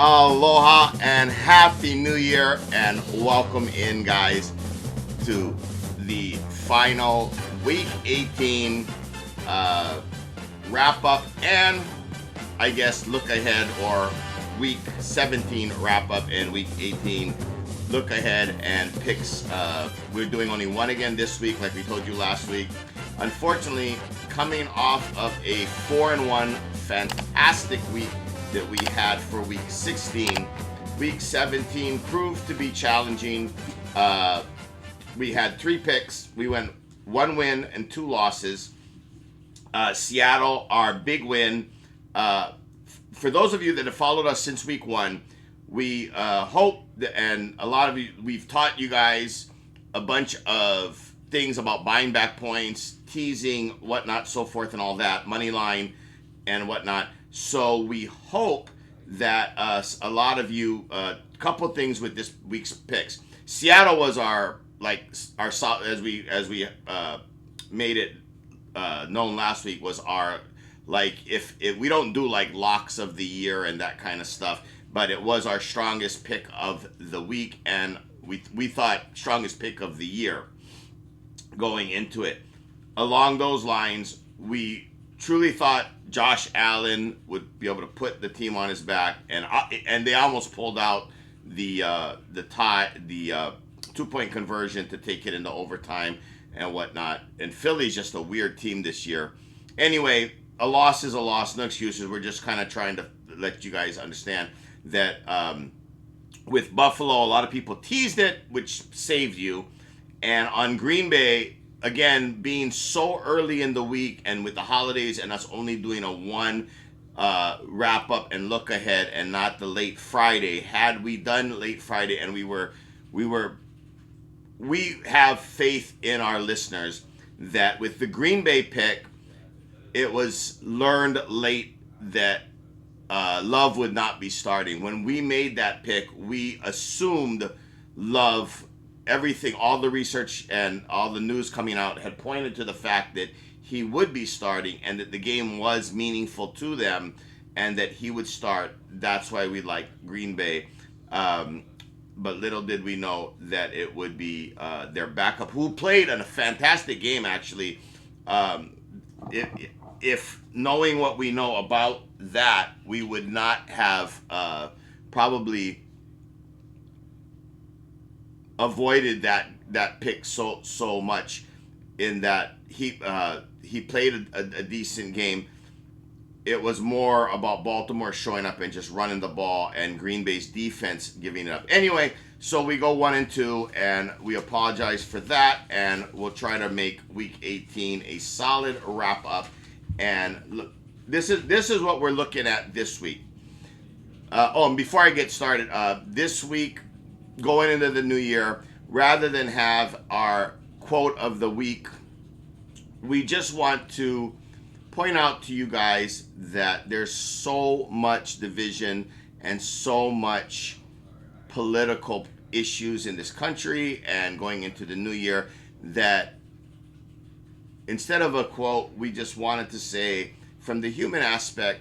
Aloha and happy new year, and welcome in, guys, to the final week 18 uh, wrap up and I guess look ahead, or week 17 wrap up and week 18 look ahead and picks. We're doing only one again this week, like we told you last week. Unfortunately, coming off of a 4-1 fantastic week that we had for week 16, week 17 proved to be challenging. We had three picks. We went one win and two losses. Seattle, our big win. For those of you that have followed us since week one, we hope that, and a lot of you, we've taught you guys a bunch of things about buying back points, teasing, whatnot, so forth, and all that, money line and whatnot. So we hope that a lot of you, a couple of things with this week's picks. Seattle was our as we made it known last week, was our, like, if we don't do like locks of the year and that kind of stuff, but it was our strongest pick of the week, and we thought strongest pick of the year going into it. Along those lines, we truly thought Josh Allen would be able to put the team on his back, and they almost pulled out the 2-point conversion to take it into overtime and whatnot. And Philly's just a weird team this year. Anyway, a loss is a loss, no excuses. We're just kind of trying to let you guys understand that with Buffalo, a lot of people teased it, which saved you. And on Green Bay, again, being so early in the week and with the holidays and us only doing a one wrap up and look ahead and not the late Friday. Had we done late Friday, and we have faith in our listeners that with the Green Bay pick, it was learned late that Love would not be starting. When we made that pick, we assumed Love, everything, all the research and all the news coming out had pointed to the fact that he would be starting and that the game was meaningful to them and that he would start. That's why we like Green Bay. But little did we know that it would be their backup, who played a fantastic game, actually. If knowing what we know about that, we would not have probably avoided that pick so much, in that he played a decent game. It was more about Baltimore showing up and just running the ball and Green Bay's defense giving it up. Anyway, so we go 1-2, and we apologize for that, and we'll try to make week 18 a solid wrap up. And look, this is what we're looking at this week. And before I get started, this week, going into the new year, rather than have our quote of the week, we just want to point out to you guys that there's so much division and so much political issues in this country and going into the new year, that instead of a quote, we just wanted to say, from the human aspect,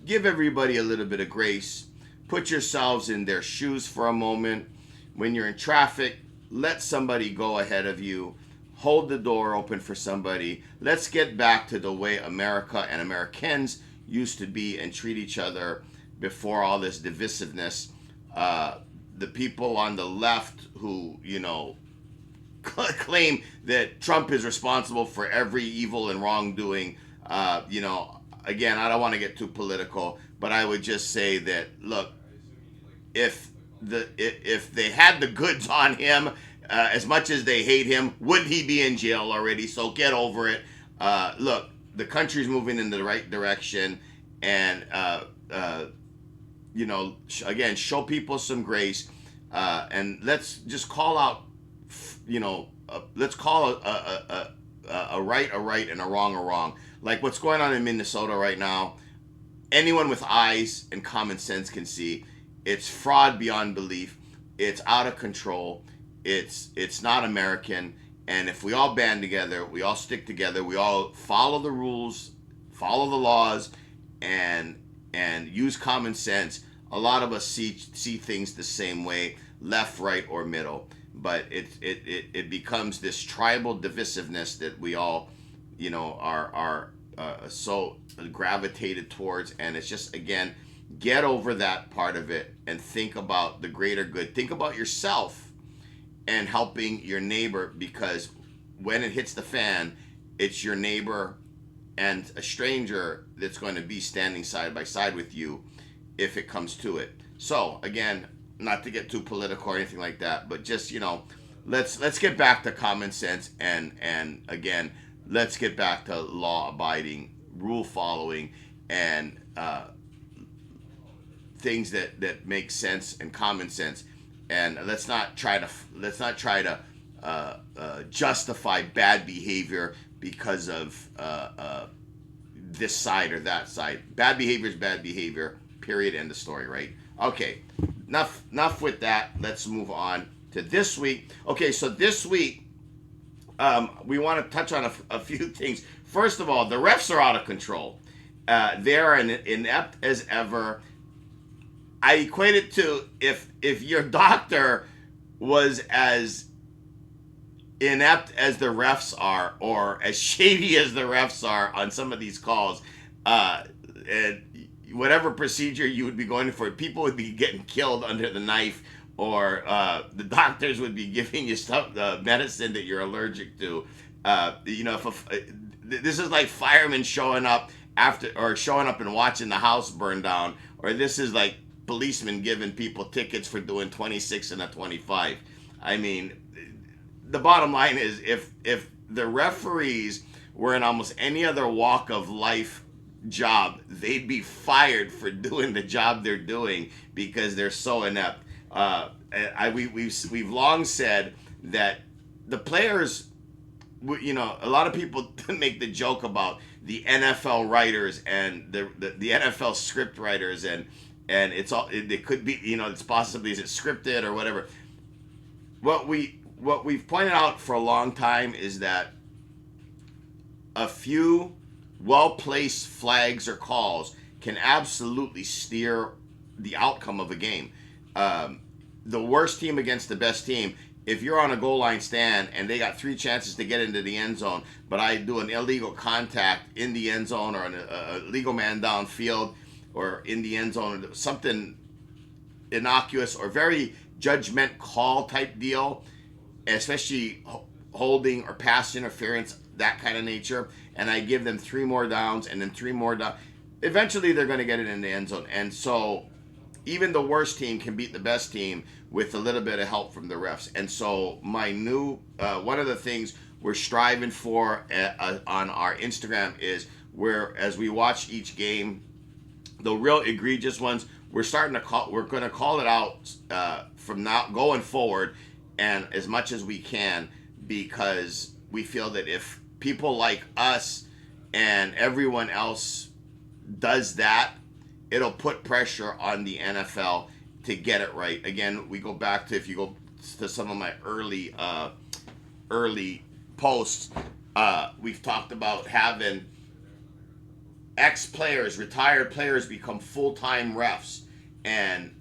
give everybody a little bit of grace. Put yourselves in their shoes for a moment. When you're in traffic, let somebody go ahead of you. Hold the door open for somebody. Let's get back to the way America and Americans used to be and treat each other before all this divisiveness. The people on the left who, claim that Trump is responsible for every evil and wrongdoing, again, I don't want to get too political, but I would just say that, look, if they had the goods on him, as much as they hate him, wouldn't he be in jail already? So get over it. Look, the country's moving in the right direction, and again, show people some grace, and let's just call out, let's call a right a right and a wrong. Like what's going on in Minnesota right now, anyone with eyes and common sense can see it's fraud beyond belief. It's out of control. It's not American. And if we all band together, we all stick together, we all follow the rules, follow the laws, and use common sense, a lot of us see things the same way, left, right, or middle. But it becomes this tribal divisiveness that we all, are so gravitated towards, and it's just, again, get over that part of it and think about the greater good. Think about yourself and helping your neighbor, because when it hits the fan, it's your neighbor and a stranger that's going to be standing side by side with you if it comes to it. So again, not to get too political or anything like that, but just, let's get back to common sense, and again, let's get back to law abiding, rule following, and things that make sense and common sense. And let's not try to justify bad behavior because of this side or that side. Bad behavior is bad behavior. Period. End of story. Right? Okay. Enough with that. Let's move on to this week. Okay. So this week, we want to touch on a few things. First of all, the refs are out of control. They're inept as ever. I equate it to if your doctor was as inept as the refs are, or as shady as the refs are on some of these calls, and whatever procedure you would be going for, people would be getting killed under the knife, or the doctors would be giving you medicine that you're allergic to. This is like firemen showing up and watching the house burn down, or this is like policemen giving people tickets for doing 26 and a 25. I mean, the bottom line is, if the referees were in almost any other walk of life job, they'd be fired for doing the job they're doing because they're so inept. We've long said that the players, a lot of people make the joke about the NFL writers and the NFL script writers, and it could be, it's possibly, is it scripted or whatever. What we've pointed out for a long time is that a few well-placed flags or calls can absolutely steer the outcome of a game. The worst team against the best team, if you're on a goal line stand and they got 3 chances to get into the end zone, but I do an illegal contact in the end zone, or a legal man downfield, or in the end zone, something innocuous or very judgment call type deal, especially holding or pass interference, that kind of nature, and I give them 3 more downs and then 3 more down, eventually they're going to get it in the end zone. And so even the worst team can beat the best team with a little bit of help from the refs. And so my new, one of the things we're striving for on our Instagram is, as we watch each game, the real egregious ones, we're going to call it out from now going forward, and as much as we can, because we feel that if people like us and everyone else does that, it'll put pressure on the NFL to get it right. Again, we go back to, if you go to some of my early posts, we've talked about having ex-players, retired players, become full-time refs, and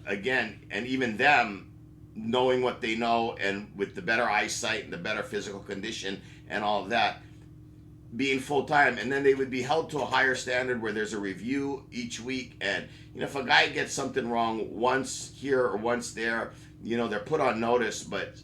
again, and even them knowing what they know, and with the better eyesight and the better physical condition and all of that, being full-time, and then they would be held to a higher standard where there's a review each week, and if a guy gets something wrong once here or once there, they're put on notice, but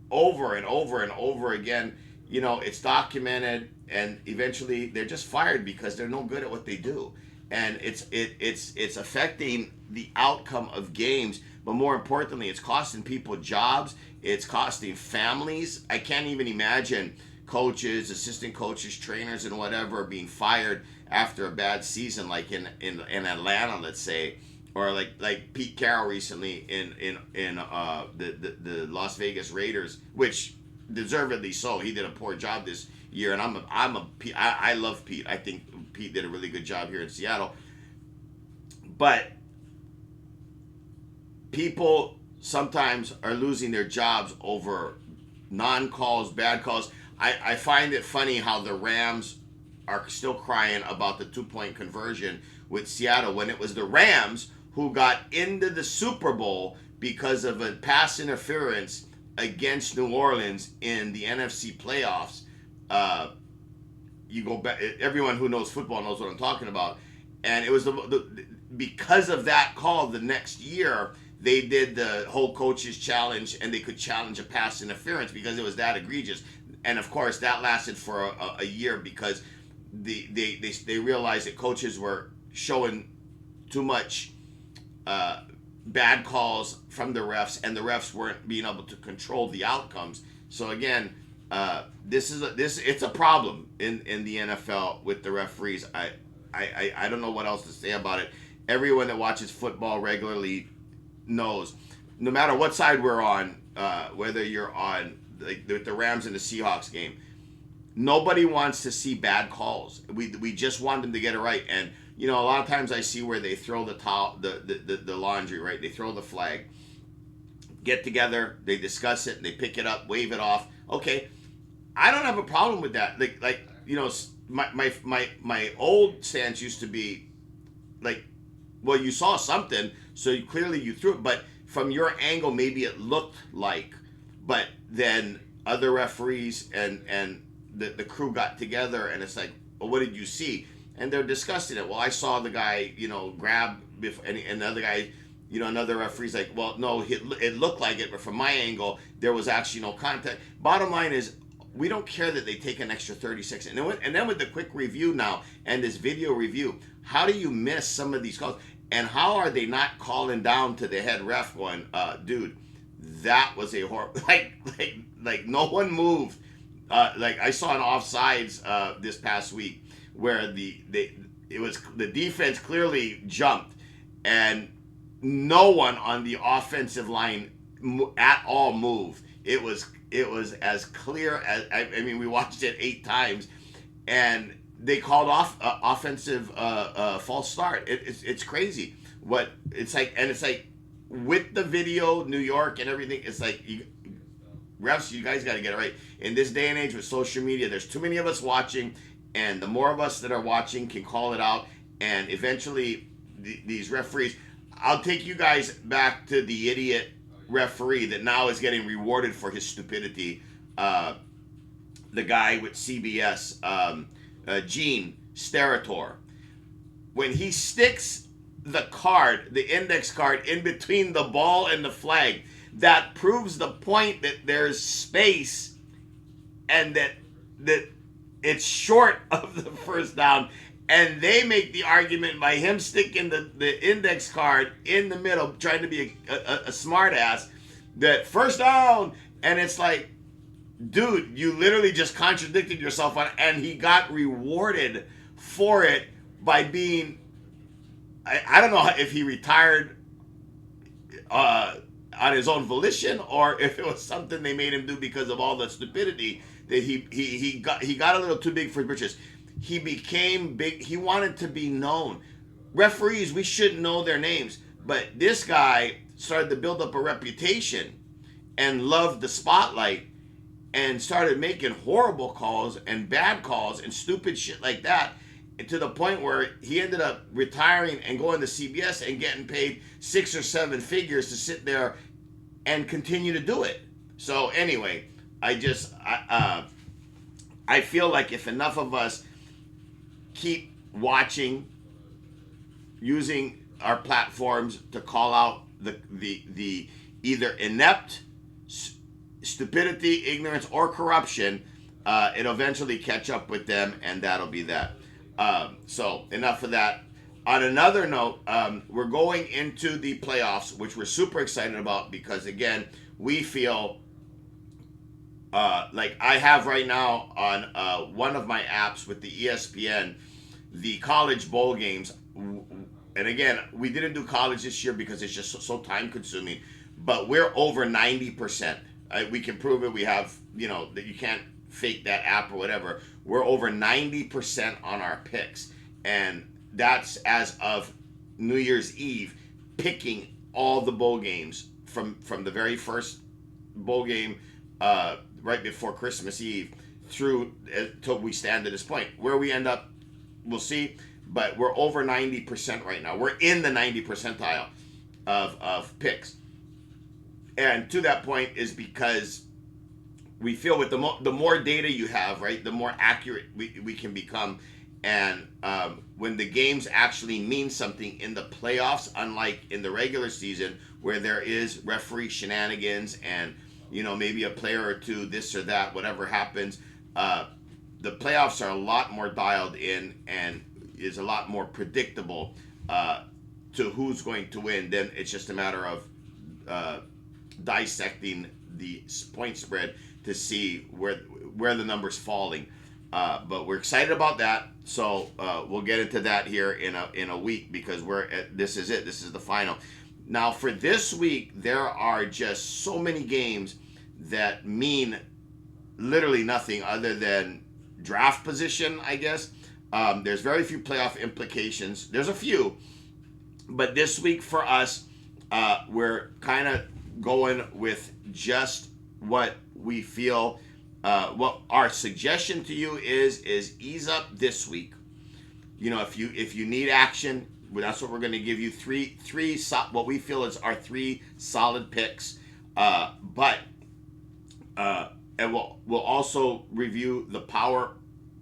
over and over and over again, it's documented, and eventually they're just fired because they're no good at what they do. And it's affecting the outcome of games, but more importantly, it's costing people jobs, it's costing families. I can't even imagine coaches, assistant coaches, trainers, and whatever being fired after a bad season, like in Atlanta, let's say, or like Pete Carroll recently in the Las Vegas Raiders, which deservedly so. He did a poor job this year, and I love Pete. I think Pete did a really good job here in Seattle. But people sometimes are losing their jobs over non-calls, bad calls. I find it funny how the Rams are still crying about the 2-point conversion with Seattle, when it was the Rams who got into the Super Bowl because of a pass interference against New Orleans in the NFC playoffs. You go back, everyone who knows football knows what I'm talking about. And it was because of that call the next year, they did the whole coaches challenge, and they could challenge a pass interference because it was that egregious. And of course, that lasted for a year because they realized that coaches were showing too much bad calls from the refs, and the refs weren't being able to control the outcomes. So again, it's a problem in the NFL with the referees. I don't know what else to say about it. Everyone that watches football regularly knows, no matter what side we're on, whether you're on like the Rams and the Seahawks game, nobody wants to see bad calls. We just want them to get it right. And a lot of times I see where they throw the towel, the laundry, right? They throw the flag, get together, they discuss it, and they pick it up, wave it off. Okay, I don't have a problem with that. My old stance used to be like, well, you saw something, so clearly you threw it, but from your angle, maybe it looked like, but then other referees and the crew got together, and it's like, well, what did you see? And they're discussing it. Well, I saw the guy, grab, and another guy, another referee's like, well, no, it looked like it, but from my angle, there was actually no contact. Bottom line is, we don't care that they take an extra 30 seconds. And then with the quick review now and this video review, how do you miss some of these calls? And how are they not calling down to the head ref going, dude, that was a horrible, like no one moved. Like I saw an offsides this past week where the defense clearly jumped, and no one on the offensive line at all moved. It was as clear as, I mean, we watched it 8 times, and they called off offensive false start. It's crazy what it's like, and it's like with the video, New York and everything. It's like, refs, you guys got to get it right. In this day and age with social media, there's too many of us watching, and the more of us that are watching can call it out, and eventually these referees. I'll take you guys back to the idiot referee that now is getting rewarded for his stupidity. The guy with CBS, Gene Steratore, when he sticks the index card in between the ball and the flag, that proves the point that there's space and that it's short of the first down. And they make the argument by him sticking the index card in the middle, trying to be a smart ass, that first down. And it's like, dude, you literally just contradicted yourself and he got rewarded for it by being, I don't know if he retired on his own volition, or if it was something they made him do because of all the stupidity that he got a little too big for his britches. He became big. He wanted to be known. Referees, we shouldn't know their names, but this guy started to build up a reputation and loved the spotlight and started making horrible calls and bad calls and stupid shit like that, to the point where he ended up retiring and going to CBS and getting paid 6 or 7 figures to sit there and continue to do it. So anyway, I feel like if enough of us keep watching, using our platforms to call out the either inept stupidity, ignorance, or corruption, it'll eventually catch up with them, and that'll be that. So enough of that. On another note, we're going into the playoffs, which we're super excited about because, again, we feel like I have right now on one of my apps with the ESPN, the college bowl games. And again, we didn't do college this year because it's just so time consuming, but we're over 90%. We can prove it. We have, that you can't fake that app or whatever. We're over 90% on our picks. And that's as of New Year's Eve, picking all the bowl games from the very first bowl game right before Christmas Eve through till we stand to this point. Where we end up, we'll see. but we're over 90% right now. We're in the 90 percentile of picks. And to that point is because we feel with the more data you have, right, the more accurate we can become. And when the games actually mean something in the playoffs, unlike in the regular season where there is referee shenanigans and, you know, maybe a player or two, this or that, whatever happens, the playoffs are a lot more dialed in and is a lot more predictable to who's going to win. Then it's just a matter of dissecting the point spread to see where the number's falling. But we're excited about that. So we'll get into that here in a week because this is it. This is the final. Now for this week, there are just so many games that mean literally nothing other than draft position, I guess. There's very few playoff implications. There's a few, but this week for us, we're kind of going with just what we feel. What our suggestion to you is ease up this week. You know, if you need action, that's what we're going to give you three what we feel is our three solid picks. And we'll also review the power.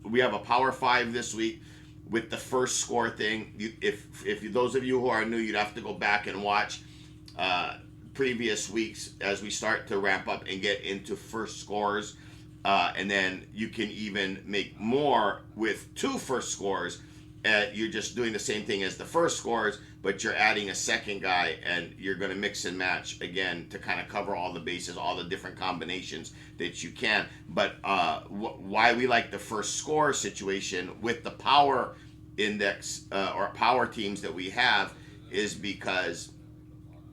We have a power five this week with the first score thing. If those of you who are new, you'd have to go back and watch previous weeks as we start to ramp up and get into first scores. And then you can even make more with two first scores. You're just doing the same thing as the first scores, but you're adding a second guy, and you're going to mix and match again to kind of cover all the bases, all the different combinations that you can. But why we like the first score situation with the power index or power teams that we have is because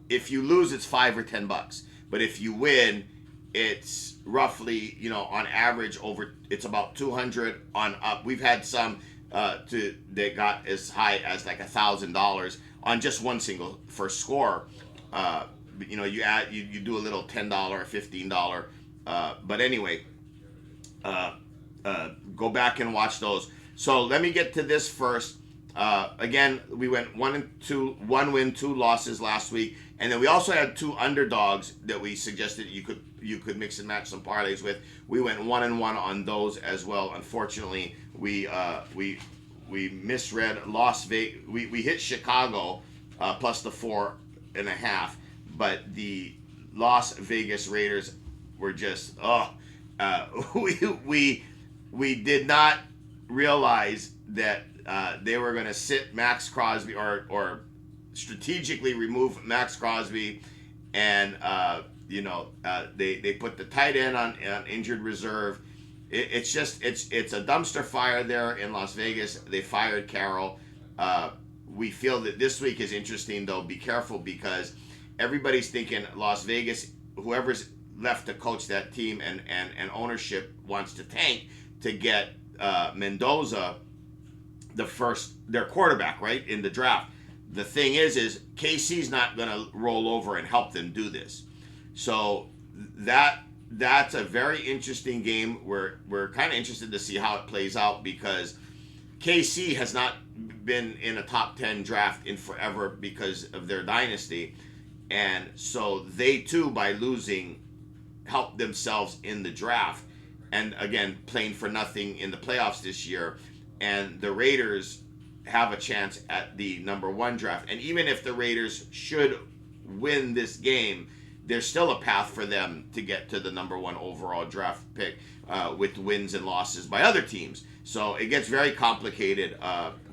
if you lose, it's $5 or $10, but if you win, it's roughly, you know, on average it's about 200 on up. We've had some that got as high as like $1,000 on just one single first score. You know, you do a little $10 or $15. But anyway, go back and watch those. So let me get to this first. Again, we went 1-2, 1 win, 2 losses last week, and then we also had 2 underdogs that we suggested you could mix and match some parlays with. We went 1-1 on those as well. Unfortunately, we misread Las Vegas. We hit Chicago plus the 4.5, but the Las Vegas Raiders were just we did not realize that they were going to sit Max Crosby or strategically remove Max Crosby, and they put the tight end on injured reserve. It's a dumpster fire there in Las Vegas. They fired Carroll. We feel that this week is interesting, though. Be careful, because everybody's thinking Las Vegas, whoever's left to coach that team and ownership wants to tank to get Mendoza, their quarterback, right, in the draft. The thing is KC's not going to roll over and help them do this. So that's a very interesting game. We're kind of interested to see how it plays out, because KC has not been in a top 10 draft in forever because of their dynasty. And so they too, by losing, helped themselves in the draft. And again, playing for nothing in the playoffs this year. And the Raiders have a chance at the number 1 draft. And even if the Raiders should win this game, there's still a path for them to get to the number 1 overall draft pick with wins and losses by other teams. So it gets very complicated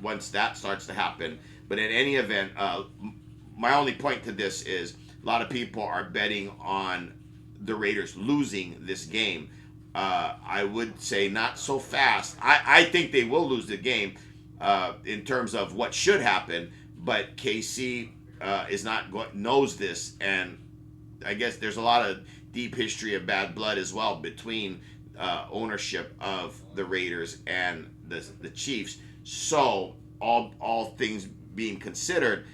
once that starts to happen. But in any event, my only point to this is a lot of people are betting on the Raiders losing this game. I would say not so fast. I think they will lose the game in terms of what should happen, but KC knows this, and I guess there's a lot of deep history of bad blood as well between ownership of the Raiders and the Chiefs. So all things being considered,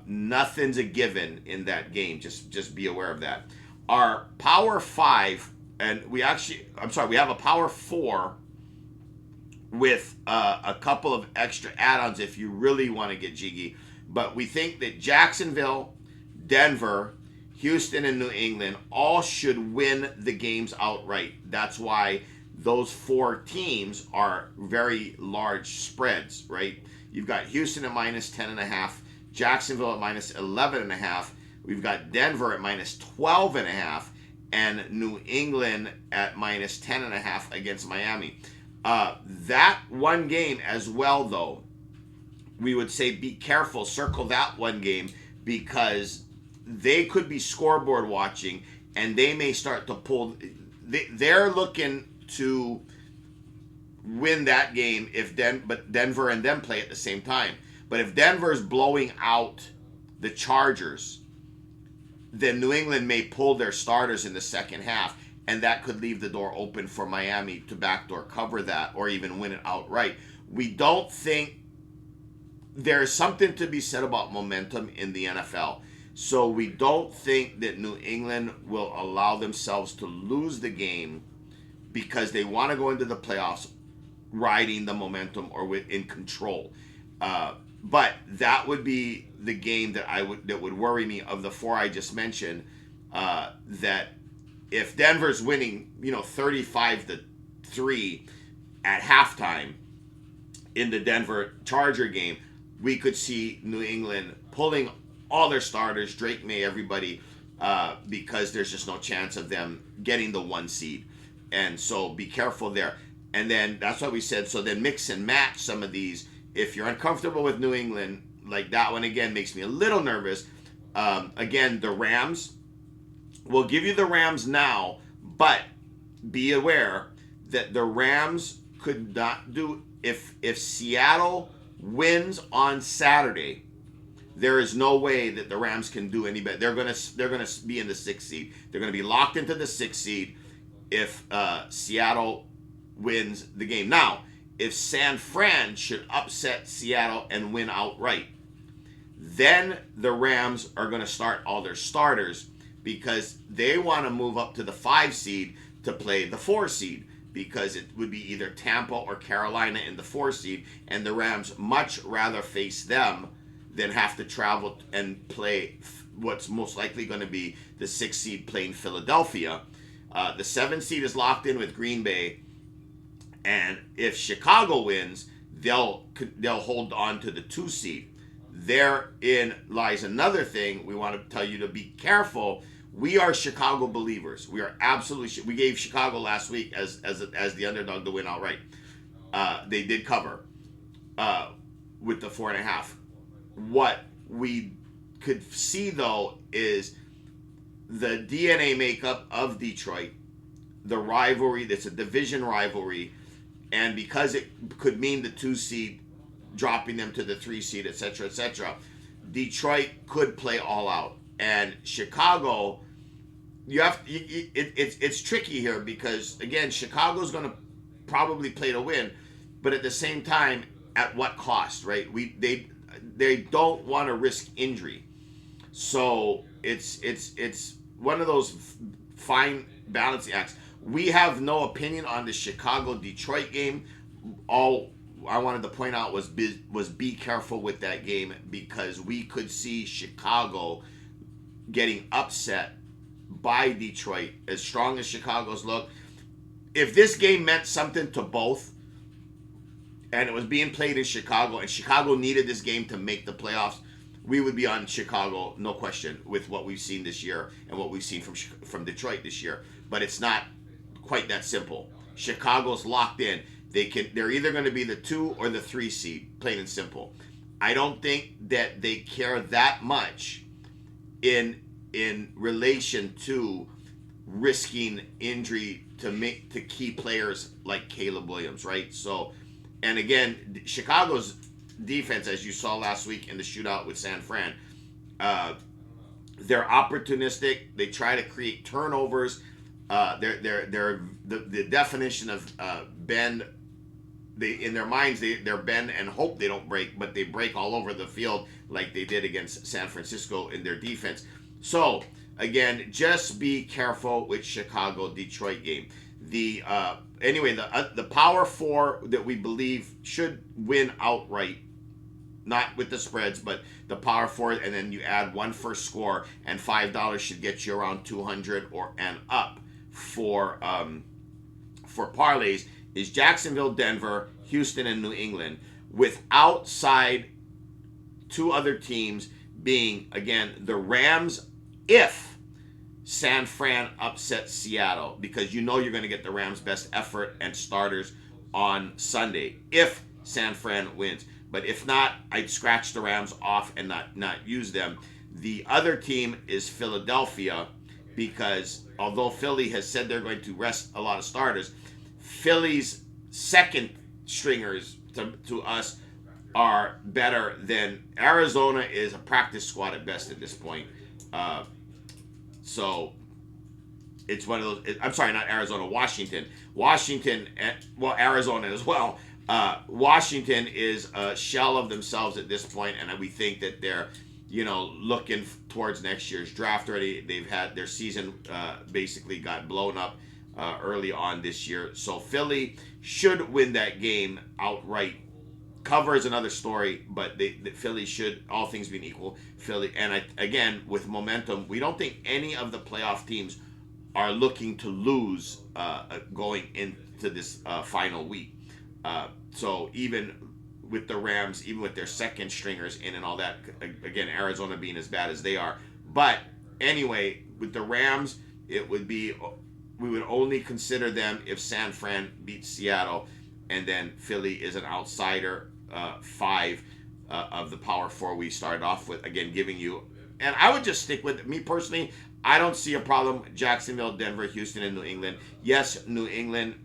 nothing's a given in that game. Just be aware of that. Our Power 5, and we have a Power 4 with a couple of extra add-ons if you really want to get jiggy. But we think that Jacksonville, Denver, Houston, and New England all should win the games outright. That's why those four teams are very large spreads, right? You've got Houston at minus 10.5, Jacksonville at minus 11.5. We've got Denver at minus 12.5, and New England at minus 10.5 against Miami. That one game as well, though, we would say be careful, circle that one game, because they could be scoreboard watching and they may start to pull. They're looking to win that game but Denver and them play at the same time. But if Denver's blowing out the Chargers, then New England may pull their starters in the second half, and that could leave the door open for Miami to backdoor cover that or even win it outright. We don't think there's something to be said about momentum in the NFL. So we don't think that New England will allow themselves to lose the game because they want to go into the playoffs riding the momentum or in control. But that would be the game that would worry me of the four I just mentioned. That if Denver's winning, 35-3 at halftime in the Denver Charger game, we could see New England pulling all their starters, Drake May, everybody, because there's just no chance of them getting the 1 seed. And so be careful there. And then that's what we said. So then mix and match some of these. If you're uncomfortable with New England, like that one again makes me a little nervous. Again, the Rams, we'll give you the Rams now, but be aware that the Rams could not do, if Seattle wins on Saturday, there is no way that the Rams can do any better. They're gonna be in the 6th seed. They're gonna be locked into the 6th seed if Seattle wins the game. Now, if San Fran should upset Seattle and win outright, then the Rams are going to start all their starters because they want to move up to the 5 seed to play the 4 seed, because it would be either Tampa or Carolina in the 4 seed, and the Rams much rather face them than have to travel and play what's most likely going to be the 6 seed playing Philadelphia. The 7 seed is locked in with Green Bay, and if Chicago wins, they'll hold on to the 2 seed. Therein lies another thing we want to tell you to be careful. We are Chicago believers. We are absolutely. We gave Chicago last week as the underdog to win outright. They did cover with the 4.5. What we could see though is the DNA makeup of Detroit, the rivalry. That's a division rivalry, and because it could mean the 2 seed dropping them to the 3 seed, etc., etc., Detroit could play all out, and Chicago. It's tricky here because again, Chicago's going to probably play to win, but at the same time, at what cost, right? They don't want to risk injury, so it's one of those fine balancing acts. We have no opinion on the Chicago-Detroit game. All I wanted to point out was be careful with that game, because we could see Chicago getting upset by Detroit, as strong as Chicago's look. If this game meant something to both, and it was being played in Chicago, and Chicago needed this game to make the playoffs, we would be on Chicago, no question, with what we've seen this year and what we've seen from Detroit this year. But it's not quite that simple. Chicago's locked in. They're either going to be the 2 or the 3 seed, plain and simple. I don't think that they care that much in relation to risking injury to key players like Caleb Williams, right? So, and again, Chicago's defense, as you saw last week in the shootout with San Fran, they're opportunistic. They try to create turnovers. They're the definition of bend. In their minds, they're bend and hope they don't break, but they break all over the field like they did against San Francisco in their defense. So, again, just be careful with Chicago-Detroit game. The anyway, the power four that we believe should win outright, not with the spreads, but the power four, and then you add one first score, and $5 should get you around 200 or and up for parlays. Is Jacksonville, Denver, Houston, and New England, with outside two other teams being, again, the Rams if San Fran upsets Seattle, because you know you're going to get the Rams' best effort and starters on Sunday if San Fran wins. But if not, I'd scratch the Rams off and not use them. The other team is Philadelphia, because although Philly has said they're going to rest a lot of starters, Philly's second stringers to us are better than Arizona. Is a practice squad at best at this point. So it's one of those. I'm sorry, not Arizona, Washington. Washington, well, Arizona as well. Washington is a shell of themselves at this point, and we think that they're, looking towards next year's draft already. They've had their season basically got blown up early on this year. So Philly should win that game outright. Cover is another story, but the Philly should, all things being equal, Philly. And again, with momentum, we don't think any of the playoff teams are looking to lose going into this final week. So even with the Rams, even with their second stringers in and all that, again, Arizona being as bad as they are. But anyway, with the Rams, we would only consider them if San Fran beats Seattle, and then Philly is an outsider 5 of the power 4 we started off with, again giving you. And I would just stick with me personally. I don't see a problem. Jacksonville, Denver, Houston, and New England. Yes, New England,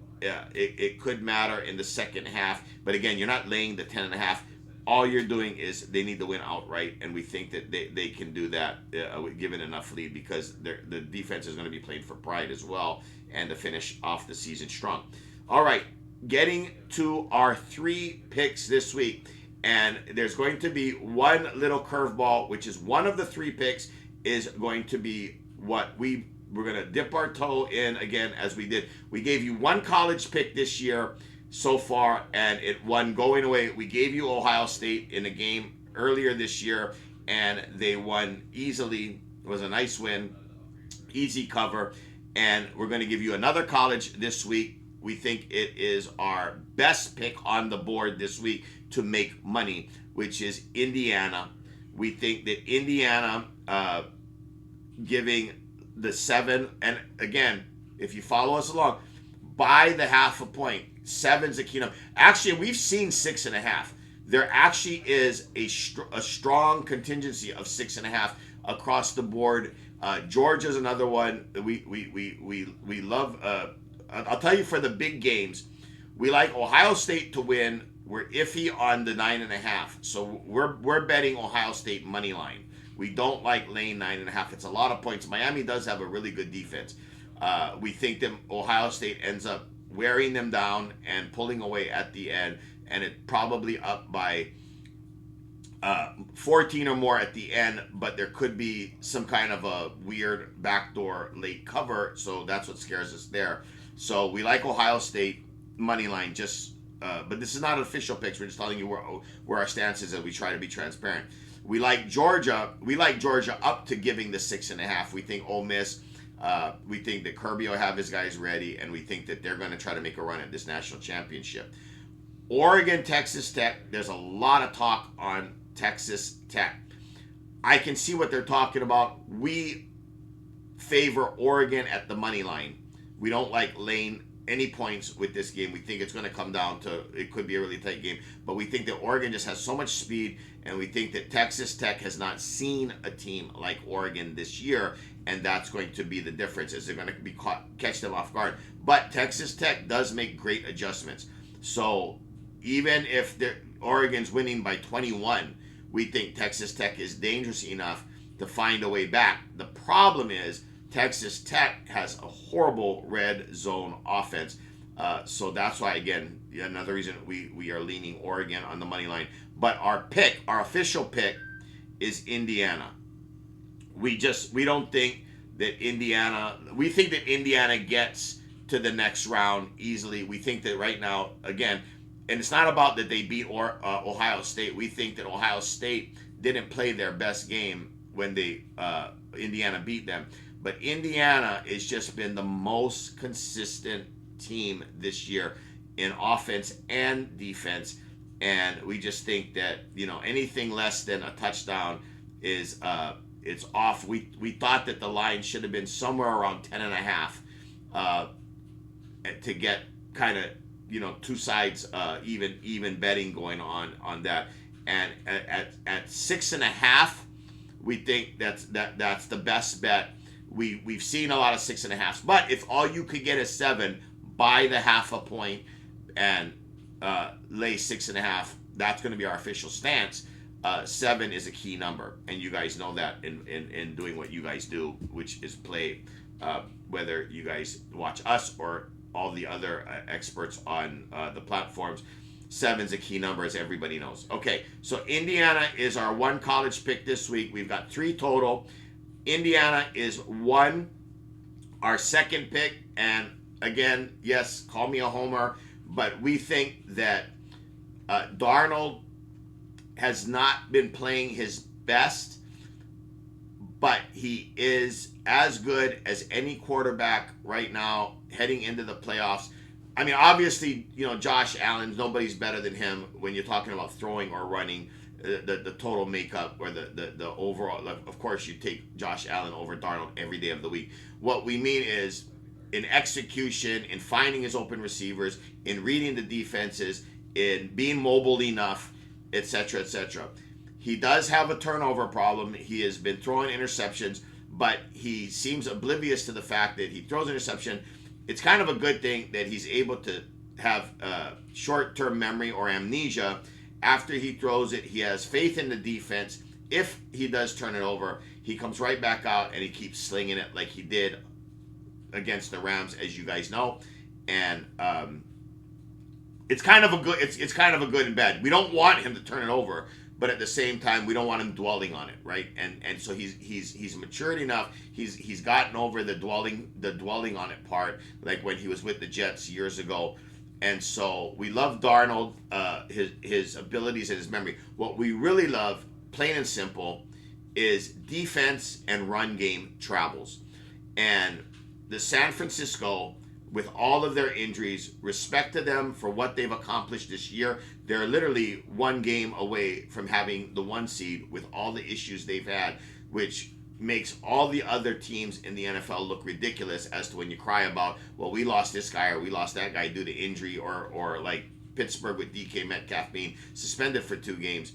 it could matter in the second half, but again, you're not laying the 10.5. All you're doing is they need to win outright, and we think that they can do that given enough lead, because the defense is going to be playing for pride as well, and to finish off the season strong. All right, getting to our 3 picks this week, and there's going to be one little curveball, which is one of the 3 picks is going to be what we're going to dip our toe in again, as we did. We gave you one college pick this year so far, and it won going away. We gave you Ohio State in a game earlier this year, and they won easily. It was a nice win, easy cover. And we're going to give you another college this week. We think it is our best pick on the board this week to make money, which is Indiana. We think that Indiana giving the 7, and again, if you follow us along, by the half a point. 7's a key number. Actually, we've seen 6.5. There actually is a strong contingency of 6.5 across the board. Georgia's another one that we love. I'll tell you, for the big games, we like Ohio State to win. We're iffy on the 9.5, so we're betting Ohio State money line. We don't like laying 9.5. It's a lot of points. Miami does have a really good defense. We think that Ohio State ends up wearing them down and pulling away at the end, and it probably up by 14 or more at the end, but there could be some kind of a weird backdoor late cover, so that's what scares us there. So we like Ohio State money line, but this is not official picks. We're just telling you where our stance is, as we try to be transparent. We like Georgia. We like Georgia up to giving the 6.5. We think Ole Miss. We think that Kirby will have his guys ready, and we think that they're going to try to make a run at this national championship. Oregon, Texas Tech. There's a lot of talk on Texas Tech. I can see what they're talking about. We favor Oregon at the money line. We don't like laying any points with this game. We think it's going to come down to, it could be a really tight game, but we think that Oregon just has so much speed, and we think that Texas Tech has not seen a team like Oregon this year, and that's going to be the difference, is they're going to catch them off guard. But Texas Tech does make great adjustments. So even if Oregon's winning by 21, we think Texas Tech is dangerous enough to find a way back. The problem is Texas Tech has a horrible red zone offense. So that's why, again, another reason we are leaning Oregon on the money line. But our official pick is Indiana. We don't think that we think that Indiana gets to the next round easily. We think that right now, again, and it's not about that they beat Ohio State. We think that Ohio State didn't play their best game when they Indiana beat them. But Indiana has just been the most consistent team this year in offense and defense. And we just think that, anything less than a touchdown is it's off. We thought that the line should have been somewhere around 10.5 to get kind of, two sides even betting going on that. And at 6.5, we think that's the best bet. We've seen a lot of 6.5s, but if all you could get is 7, buy the 0.5 point and lay 6.5. That's going to be our official stance. 7 is a key number, and you guys know that in doing what you guys do, which is play. Whether you guys watch us or all the other experts on the platforms, 7's a key number, as everybody knows. Okay, so Indiana is our one college pick this week. We've got 3 total. Indiana is 1, our second pick, and again, yes, call me a homer, but we think that Darnold has not been playing his best, but he is as good as any quarterback right now heading into the playoffs. I mean, obviously, Josh Allen, nobody's better than him when you're talking about throwing or running. The total makeup or the overall, of course, you take Josh Allen over Darnold every day of the week. What we mean is in execution, in finding his open receivers, in reading the defenses, in being mobile enough, etc., etc. He does have a turnover problem. He has been throwing interceptions, but he seems oblivious to the fact that he throws interception. It's kind of a good thing that he's able to have short-term memory or amnesia. After he throws it, he has faith in the defense. If he does turn it over, he comes right back out and he keeps slinging it like he did against the Rams, as you guys know. And it's kind of a good and bad. We don't want him to turn it over, but at the same time, we don't want him dwelling on it, right? And so he's matured enough. He's gotten over the dwelling on it part, like when he was with the Jets years ago. And so we love Darnold, his abilities and his memory. What we really love, plain and simple, is defense and run game travels. And the San Francisco, with all of their injuries, respect to them for what they've accomplished this year. They're literally one game away from having the 1 seed with all the issues they've had, which makes all the other teams in the NFL look ridiculous as to when you cry about, well, we lost this guy or we lost that guy due to injury, or like Pittsburgh with DK Metcalf being suspended for 2 games.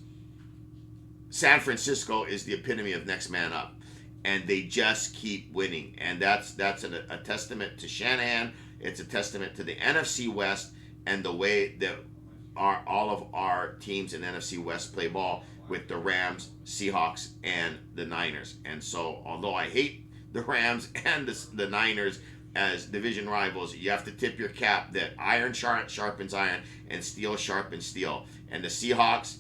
San Francisco is the epitome of next man up, and they just keep winning. And that's a testament to Shanahan. It's a testament to the NFC West and the way that all of our teams in NFC West play ball, with the Rams, Seahawks, and the Niners. And so, although I hate the Rams and the Niners as division rivals, you have to tip your cap that iron sharpens iron and steel sharpens steel. And the Seahawks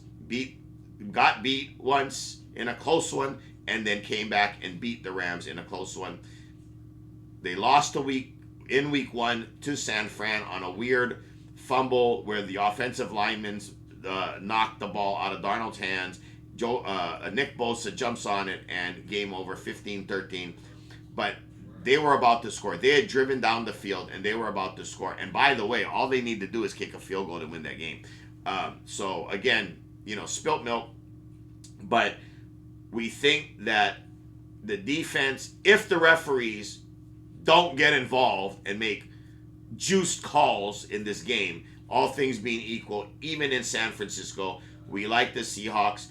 got beat once in a close one, and then came back and beat the Rams in a close one. They lost in week 1 to San Fran on a weird fumble where the offensive linemen knocked the ball out of Darnold's hands. Nick Bosa jumps on it, and game over, 15-13. But they were about to score. They had driven down the field, and they were about to score. And by the way, all they need to do is kick a field goal to win that game. So again, spilt milk. But we think that the defense, if the referees don't get involved and make juiced calls in this game, all things being equal, even in San Francisco, we like the Seahawks.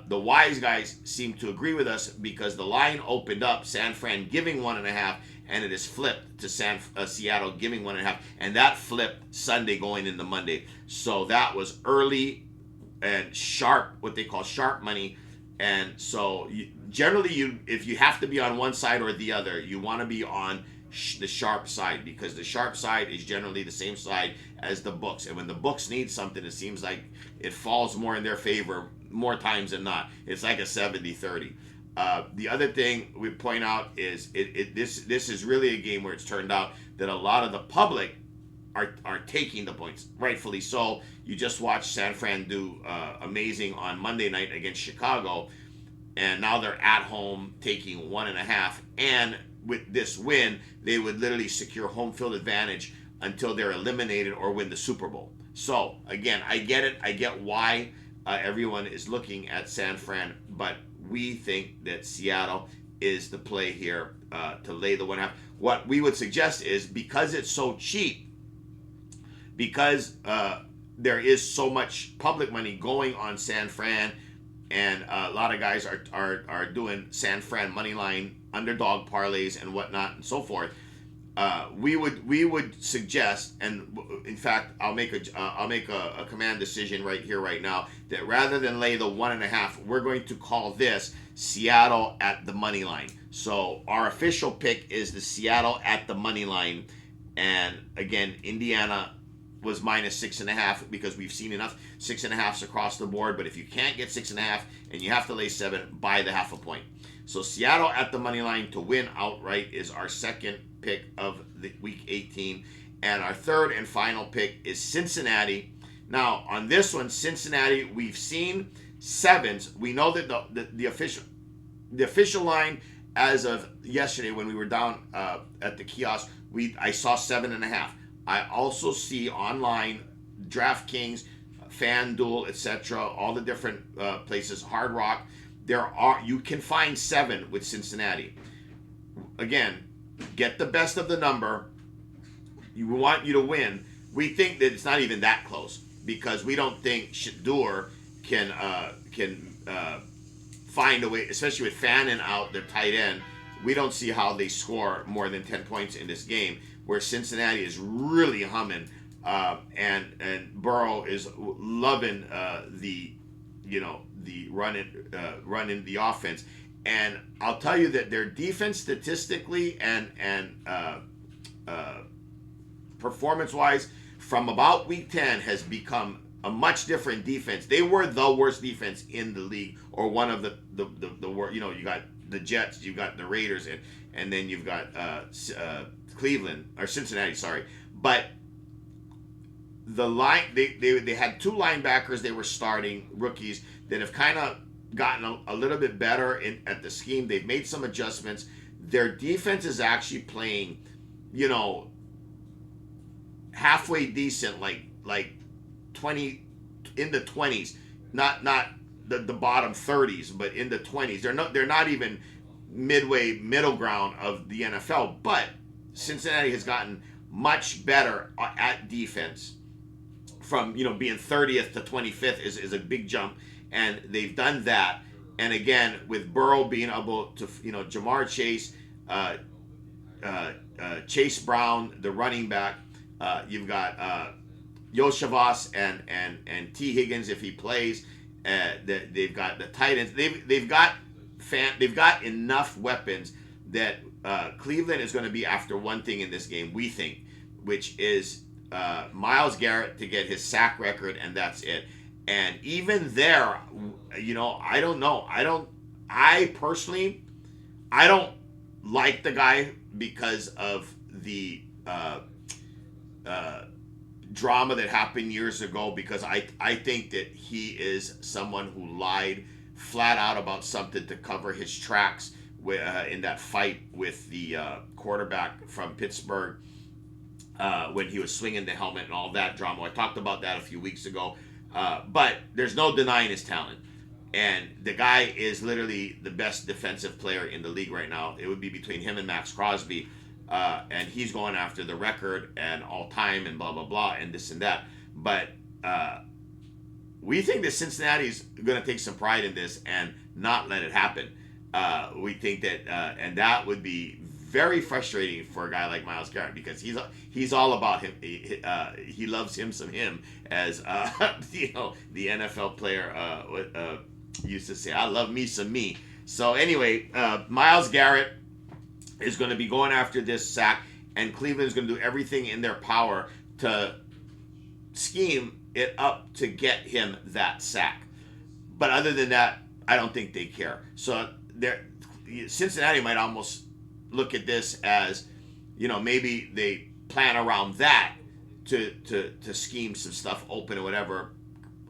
The wise guys seem to agree with us because the line opened up, San Fran giving 1.5, and it is flipped to Seattle giving 1.5, and that flipped Sunday going into Monday. So that was early and sharp, what they call sharp money. And so generally, if you have to be on one side or the other, you want to be on the sharp side, because the sharp side is generally the same side as the books. And when the books need something, it seems like it falls more in their favor more times than not. It's like a 70-30. The other thing we point out is this is really a game where it's turned out that a lot of the public are taking the points, rightfully so. You just watched San Fran do amazing on Monday night against Chicago, and now they're at home taking 1.5. And with this win, they would literally secure home field advantage until they're eliminated or win the Super Bowl. So again, I get it. I get why everyone is looking at San Fran, but we think that Seattle is the play here to lay the 1.5. What we would suggest is, because it's so cheap, because there is so much public money going on San Fran, and a lot of guys are doing San Fran money line underdog parlays and whatnot and so forth. We would suggest, and in fact, I'll make a command decision right here, right now, that rather than lay the 1.5, we're going to call this Seattle at the money line. So our official pick is the Seattle at the money line, and again, Indiana was -6.5 because we've seen enough 6.5s across the board. But if you can't get 6.5 and you have to lay 7, buy the 0.5 point. So Seattle at the money line to win outright is our second pick of the week 18, and our third and final pick is Cincinnati. Now on this one, Cincinnati, we've seen 7s. We know that the official line as of yesterday when we were down at the kiosk, I saw 7.5. I also see online, DraftKings, FanDuel, etc., all the different places, Hard Rock. You can find 7 with Cincinnati. Again, get the best of the number. We want you to win. We think that it's not even that close because we don't think Shedeur can find a way, especially with Fannin out, their tight end. We don't see how they score more than 10 points in this game, where Cincinnati is really humming, and Burrow is loving the running the offense. And I'll tell you that their defense statistically and performance-wise from about week 10 has become a much different defense. They were the worst defense in the league, or one of the worst. You got the Jets, you got the Raiders, and then you've got Cleveland or Cincinnati, sorry. But the line, they had 2 linebackers they were starting, rookies, that have kind of gotten a little bit better at the scheme. They've made some adjustments. Their defense is actually playing, halfway decent, like 20 in the 20s, not the bottom 30s, but in the 20s. They're not even middle ground of the NFL. But Cincinnati has gotten much better at defense. From being 30th to 25th is a big jump, and they've done that. And again, with Burrow being able to, Jamar Chase, Chase Brown, the running back, you've got Yoshavas and T. Higgins if he plays. They've got the tight ends. They've got enough weapons that Cleveland is going to be after one thing in this game, we think, which is Myles Garrett to get his sack record, and that's it. And even there, I don't know. I personally don't like the guy because of the drama that happened years ago, because I think that he is someone who lied flat out about something to cover his tracks in that fight with the quarterback from Pittsburgh. When he was swinging the helmet and all that drama. I talked about that a few weeks ago. But there's no denying his talent. And the guy is literally the best defensive player in the league right now. It would be between him and Max Crosby. And he's going after the record and all time and blah, blah, blah, and this and that. But we think that Cincinnati's going to take some pride in this and not let it happen. We think that, and that would be very frustrating for a guy like Myles Garrett, because he's all about him. He loves him some him, as the NFL player used to say. I love me some me. So anyway, Myles Garrett is going to be going after this sack, and Cleveland is going to do everything in their power to scheme it up to get him that sack. But other than that, I don't think they care. So Cincinnati might almost look at this as, maybe they plan around that to scheme some stuff open or whatever.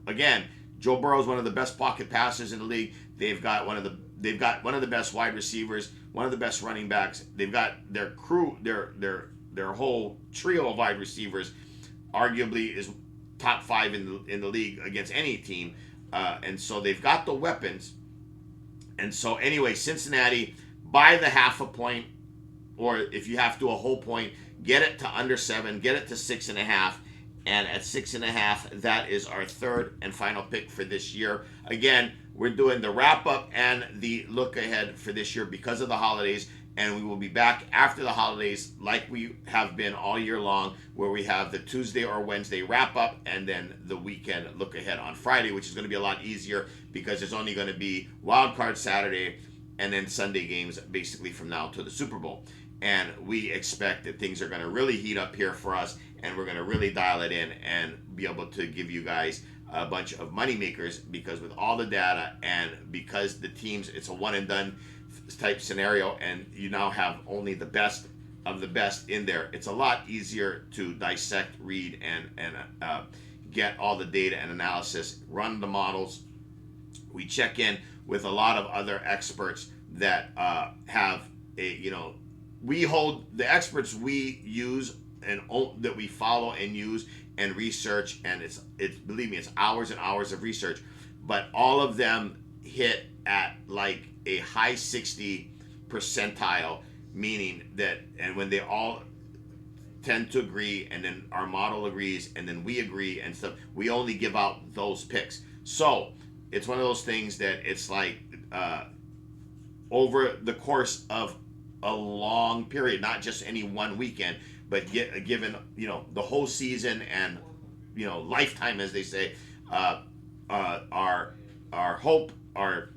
Again, Joe Burrow is one of the best pocket passers in the league. They've got one of the best wide receivers, one of the best running backs. They've got their crew, their whole trio of wide receivers, arguably is top 5 in the league against any team, and so they've got the weapons. And so anyway, Cincinnati, by the half a point, or if you have to a whole point, get it to under 7, get it to 6.5. And at 6.5, that is our third and final pick for this year. Again, we're doing the wrap up and the look ahead for this year because of the holidays. And we will be back after the holidays like we have been all year long, where we have the Tuesday or Wednesday wrap up and then the weekend look ahead on Friday, which is going to be a lot easier because it's only going to be wild card Saturday and then Sunday games basically from now to the Super Bowl. And we expect that things are going to really heat up here for us, and we're going to really dial it in and be able to give you guys a bunch of money makers, because with all the data and because the teams, it's a one and done type scenario, and you now have only the best of the best in there. It's a lot easier to dissect, read, and get all the data and analysis, run the models. We check in with a lot of other experts that have we hold the experts we use and that we follow and use and research, and it's believe me, it's hours and hours of research, but all of them hit at like a high 60 percentile, meaning that, and when they all tend to agree, and then our model agrees, and then we agree and stuff, we only give out those picks. So it's one of those things that it's like over the course of a long period, not just any one weekend, but given the whole season and lifetime, as they say, our hope, our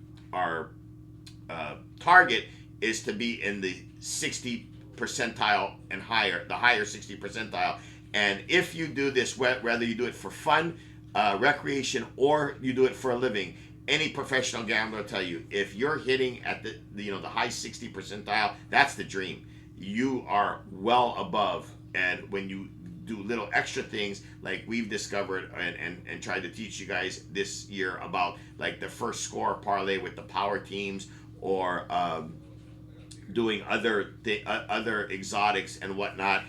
target is to be in the 60 percentile and higher, the higher 60 percentile. And if you do this, whether you do it for fun, recreation, or you do it for a living, any professional gambler will tell you, if you're hitting at the high 60 percentile, that's the dream. You are well above. And when you do little extra things like we've discovered and tried to teach you guys this year about, like the first score parlay with the power teams, or doing other exotics and whatnot,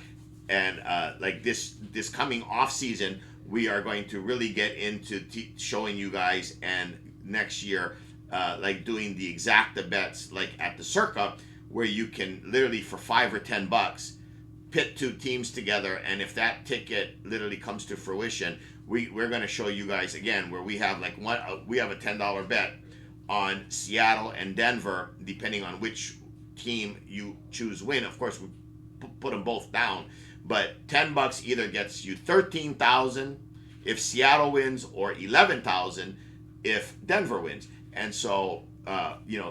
and like this coming off season, we are going to really get into showing you guys, and next year, like doing the exacta bets like at the Circa, where you can literally for $5 or $10 pit two teams together, and if that ticket literally comes to fruition, we're going to show you guys again where we have like we have a $10 bet on Seattle and Denver, depending on which team you choose win. Of course, we put them both down, but $10 either gets you 13,000 if Seattle wins, or 11,000 if Denver wins. And so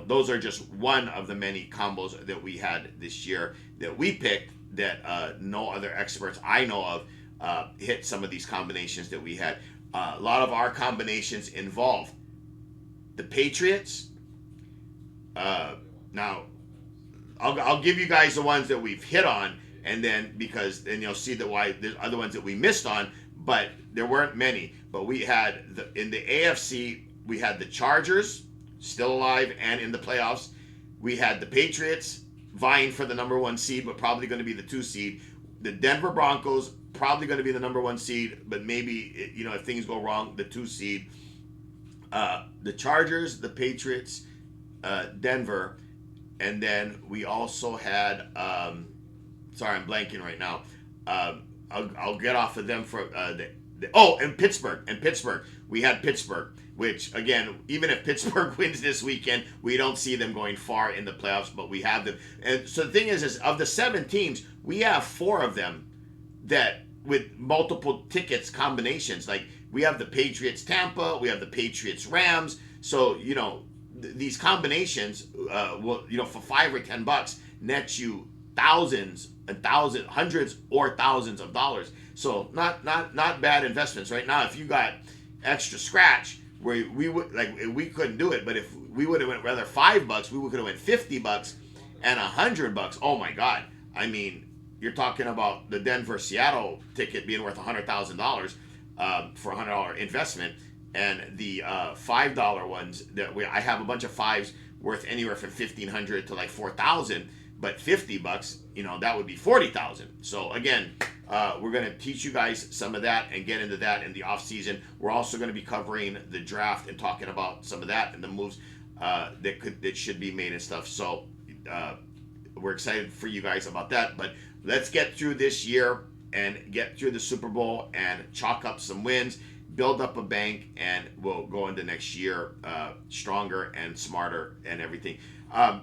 those are just one of the many combos that we had this year that we picked, that no other experts I know of hit some of these combinations that we had. A lot of our combinations involve the Patriots. Now, I'll give you guys the ones that we've hit on, and then because then you'll see that why there's other ones that we missed on, but there weren't many. But we had in the AFC, we had the Chargers still alive and in the playoffs. We had the Patriots vying for the number 1 seed, but probably going to be the 2 seed. The Denver Broncos probably going to be the number 1 seed, but maybe if things go wrong, the 2 seed. The Chargers, the Patriots, Denver, and then we also had. Sorry, I'm blanking right now. I'll get off of them for and Pittsburgh. And Pittsburgh, we had Pittsburgh, which again, even if Pittsburgh wins this weekend, we don't see them going far in the playoffs, but we have them. And so the thing is of the 7 teams, we have 4 of them that with multiple tickets combinations. Like we have the Patriots Tampa, we have the Patriots Rams. So these combinations will for $5 or $10 net you thousands and thousands, hundreds or thousands of dollars. So not bad investments right now. If you got extra scratch, where we would we couldn't do it, but if we would have went rather $5. We could have went $50 and $100. Oh my God! I mean, you're talking about the Denver Seattle ticket being worth $100,000 for $100 investment, and the $5 ones that I have a bunch of fives worth anywhere from $1,500 to like $4,000. But $50, that would be $40,000. So again, we're going to teach you guys some of that and get into that in the off season. We're also going to be covering the draft and talking about some of that and the moves that should be made and stuff. So we're excited for you guys about that. But let's get through this year and get through the Super Bowl and chalk up some wins, build up a bank, and we'll go into next year stronger and smarter and everything.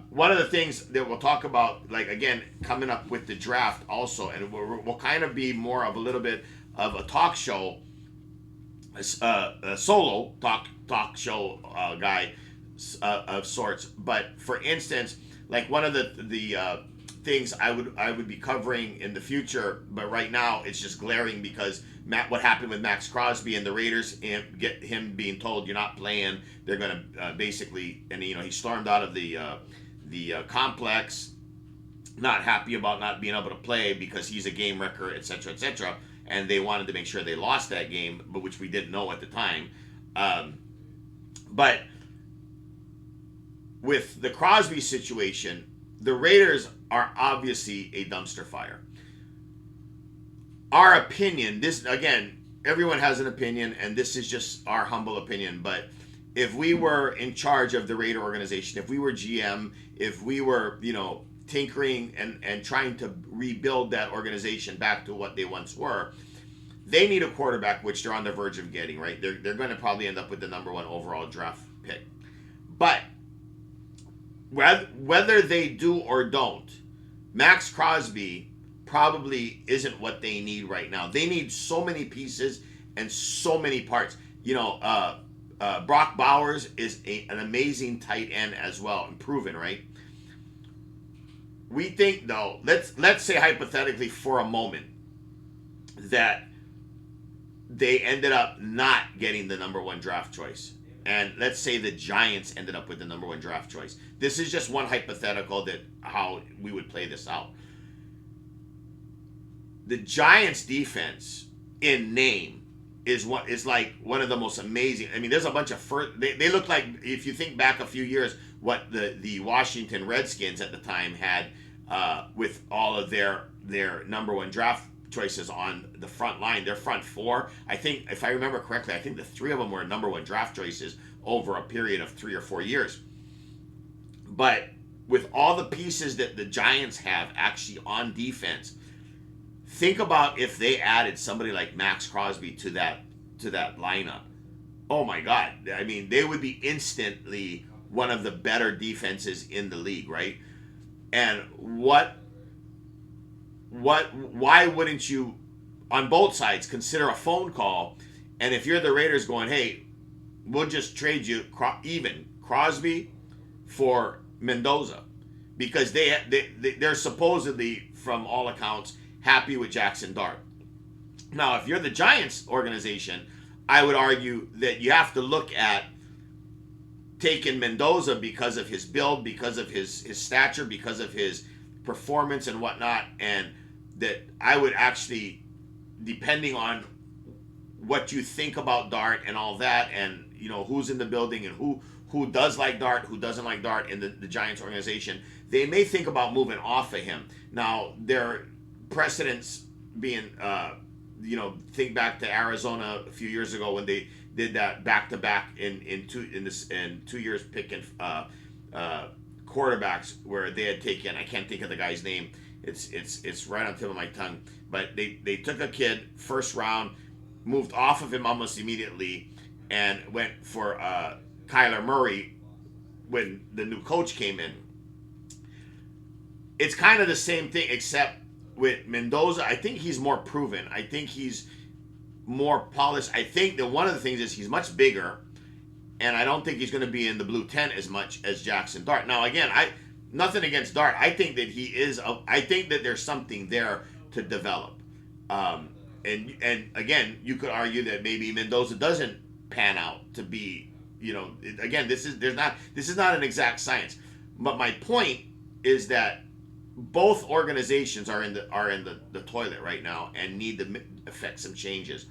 One of the things that we'll talk about, like again, coming up with the draft also, and we'll kind of be more of a little bit of a talk show, a solo talk show guy of sorts. But for instance, like one of the things I would be covering in the future, but right now it's just glaring because what happened with Max Crosby and the Raiders, and get him being told you're not playing. They're going to basically, and he stormed out of the complex, not happy about not being able to play because he's a game wrecker, etc., etc. And they wanted to make sure they lost that game, but which we didn't know at the time. But with the Crosby situation, the Raiders are obviously a dumpster fire. Our opinion, this again, everyone has an opinion, and this is just our humble opinion, but if we were in charge of the Raider organization, if we were GM, if we were, tinkering and trying to rebuild that organization back to what they once were, they need a quarterback, which they're on the verge of getting, right? They're going to probably end up with the number 1 overall draft pick. But whether they do or don't, Max Crosby probably isn't what they need right now. They need so many pieces and so many parts. Brock Bowers is an amazing tight end as well, and proven, right? We think though, let's say hypothetically for a moment that they ended up not getting the number 1 draft choice. And let's say the Giants ended up with the number 1 draft choice. This is just one hypothetical that how we would play this out. The Giants defense in name is like one of the most amazing. I mean, there's a bunch of they look like, if you think back a few years, what the Washington Redskins at the time had with all of their number 1 draft choices on the front line, their front 4. I think, if I remember correctly, I think the 3 of them were number 1 draft choices over a period of 3 or 4 years. But with all the pieces that the Giants have actually on defense, think about if they added somebody like Max Crosby to that lineup. Oh my God. I mean, they would be instantly one of the better defenses in the league, right? And why wouldn't you, on both sides, consider a phone call? And if you're the Raiders going, hey, we'll just trade you Crosby for Mendoza, because they're supposedly, from all accounts, happy with Jackson Dart. Now, if you're the Giants organization, I would argue that you have to look at taking Mendoza because of his build, because of his stature, because of his performance and whatnot, and that I would actually, depending on what you think about Dart and all that, and who's in the building and who does like Dart, who doesn't like Dart in the Giants organization, they may think about moving off of him. Now, their precedents being, think back to Arizona a few years ago when they did that back-to-back in 2 years picking quarterbacks, where they had taken, I can't think of the guy's name, it's right on the tip of my tongue, but they took a kid first round, moved off of him almost immediately, and went for Kyler Murray when the new coach came in. It's kind of the same thing, except with Mendoza, I think he's more proven. I think he's more polished. I think that one of the things is he's much bigger, and I don't think he's going to be in the blue tent as much as Jackson Dart. Now, again, nothing against Dart. I think that he is. I think that there's something there to develop. And again, you could argue that maybe Mendoza doesn't pan out to be Again, this is not an exact science. But my point is that both organizations are in the toilet right now and need to affect some changes.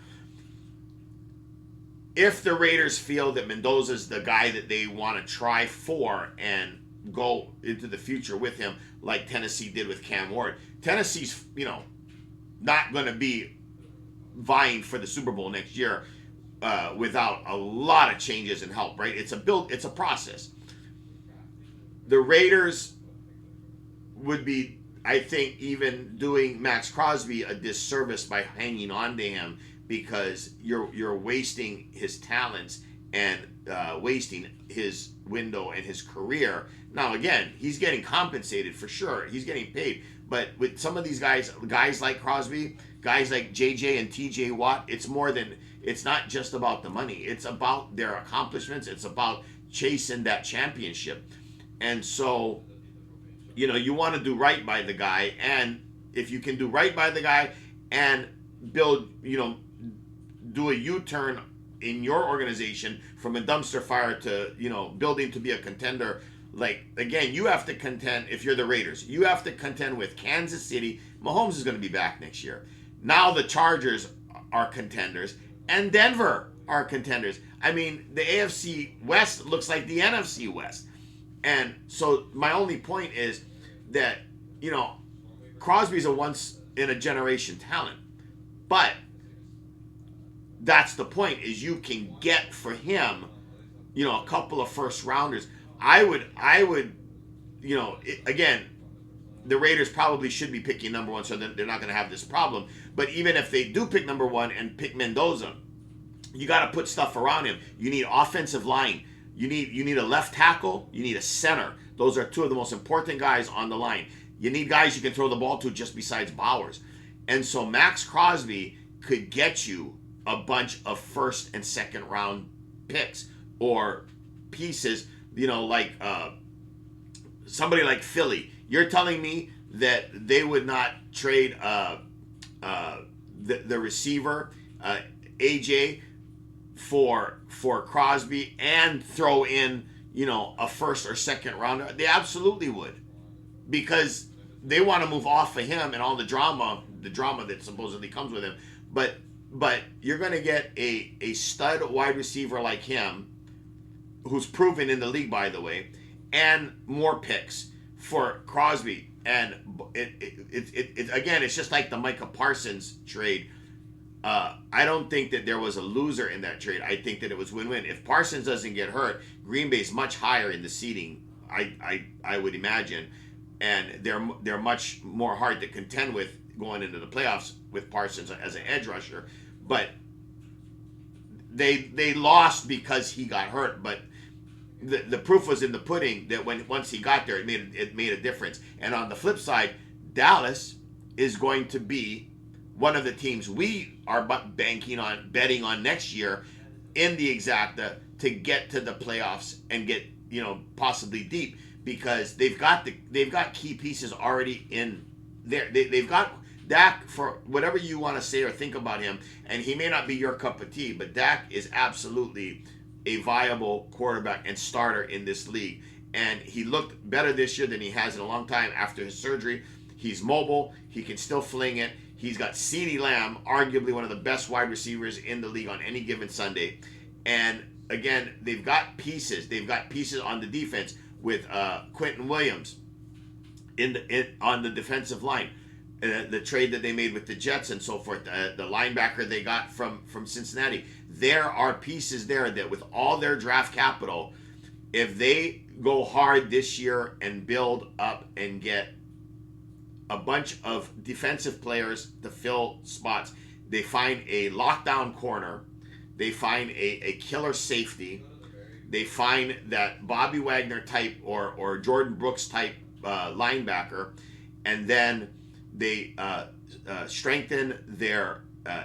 If the Raiders feel that Mendoza's the guy that they want to try for and go into the future with him, like Tennessee did with Cam Ward, Tennessee's not going to be vying for the Super Bowl next year without a lot of changes and help. Right? It's a process. The Raiders would be, I think, even doing Max Crosby a disservice by hanging on to him, because you're wasting his talents and wasting his window and his career. Now, again, he's getting compensated for sure. He's getting paid. But with some of these guys like Crosby, guys like JJ and TJ Watt, it's not just about the money. It's about their accomplishments. It's about chasing that championship. And so, you want to do right by the guy. And if you can do right by the guy and build, do a U-turn in your organization from a dumpster fire to, building to be a contender. Like, again, you have to contend. If you're the Raiders, you have to contend with Kansas City. Mahomes is going to be back next year. Now the Chargers are contenders and Denver are contenders. I mean, the AFC West looks like the NFC West. And so my only point is that, Crosby's a once in a generation talent, but that's the point, is you can get for him, a couple of first rounders. I would, again, the Raiders probably should be picking number one, so that they're not going to have this problem. But even if they do pick number one and pick Mendoza, you got to put stuff around him. You need offensive line. You need a left tackle. You need a center. Those are two of the most important guys on the line. You need guys you can throw the ball to just besides Bowers. And so Max Crosby could get you a bunch of first and second round picks or pieces, like somebody like Philly. You're telling me that they would not trade the receiver AJ for Crosby and throw in a first or second rounder? They absolutely would, because they want to move off of him and all the drama that supposedly comes with him. But you're going to get a stud wide receiver like him, who's proven in the league, by the way, and more picks for Crosby. And it again, it's just like the Micah Parsons trade. I don't think that there was a loser in that trade. I think that it was win-win. If Parsons doesn't get hurt, Green Bay's much higher in the seeding, I would imagine, and they're much more hard to contend with going into the playoffs with Parsons as an edge rusher. But they lost because he got hurt. But the proof was in the pudding that once he got there, it made a difference. And on the flip side, Dallas is going to be one of the teams we are betting on next year in the exacta to get to the playoffs and get possibly deep, because they've got key pieces already in there. They've got Dak, for whatever you want to say or think about him, and he may not be your cup of tea, but Dak is absolutely a viable quarterback and starter in this league. And he looked better this year than he has in a long time after his surgery. He's mobile. He can still fling it. He's got CeeDee Lamb, arguably one of the best wide receivers in the league on any given Sunday. And again, they've got pieces. They've got pieces on the defense with Quentin Williams on the defensive line. The trade that they made with the Jets and so forth, the linebacker they got from Cincinnati. There are pieces there that, with all their draft capital, if they go hard this year and build up and get a bunch of defensive players to fill spots, they find a lockdown corner, they find a killer safety, they find that Bobby Wagner type or Jordan Brooks type linebacker, and then they strengthen their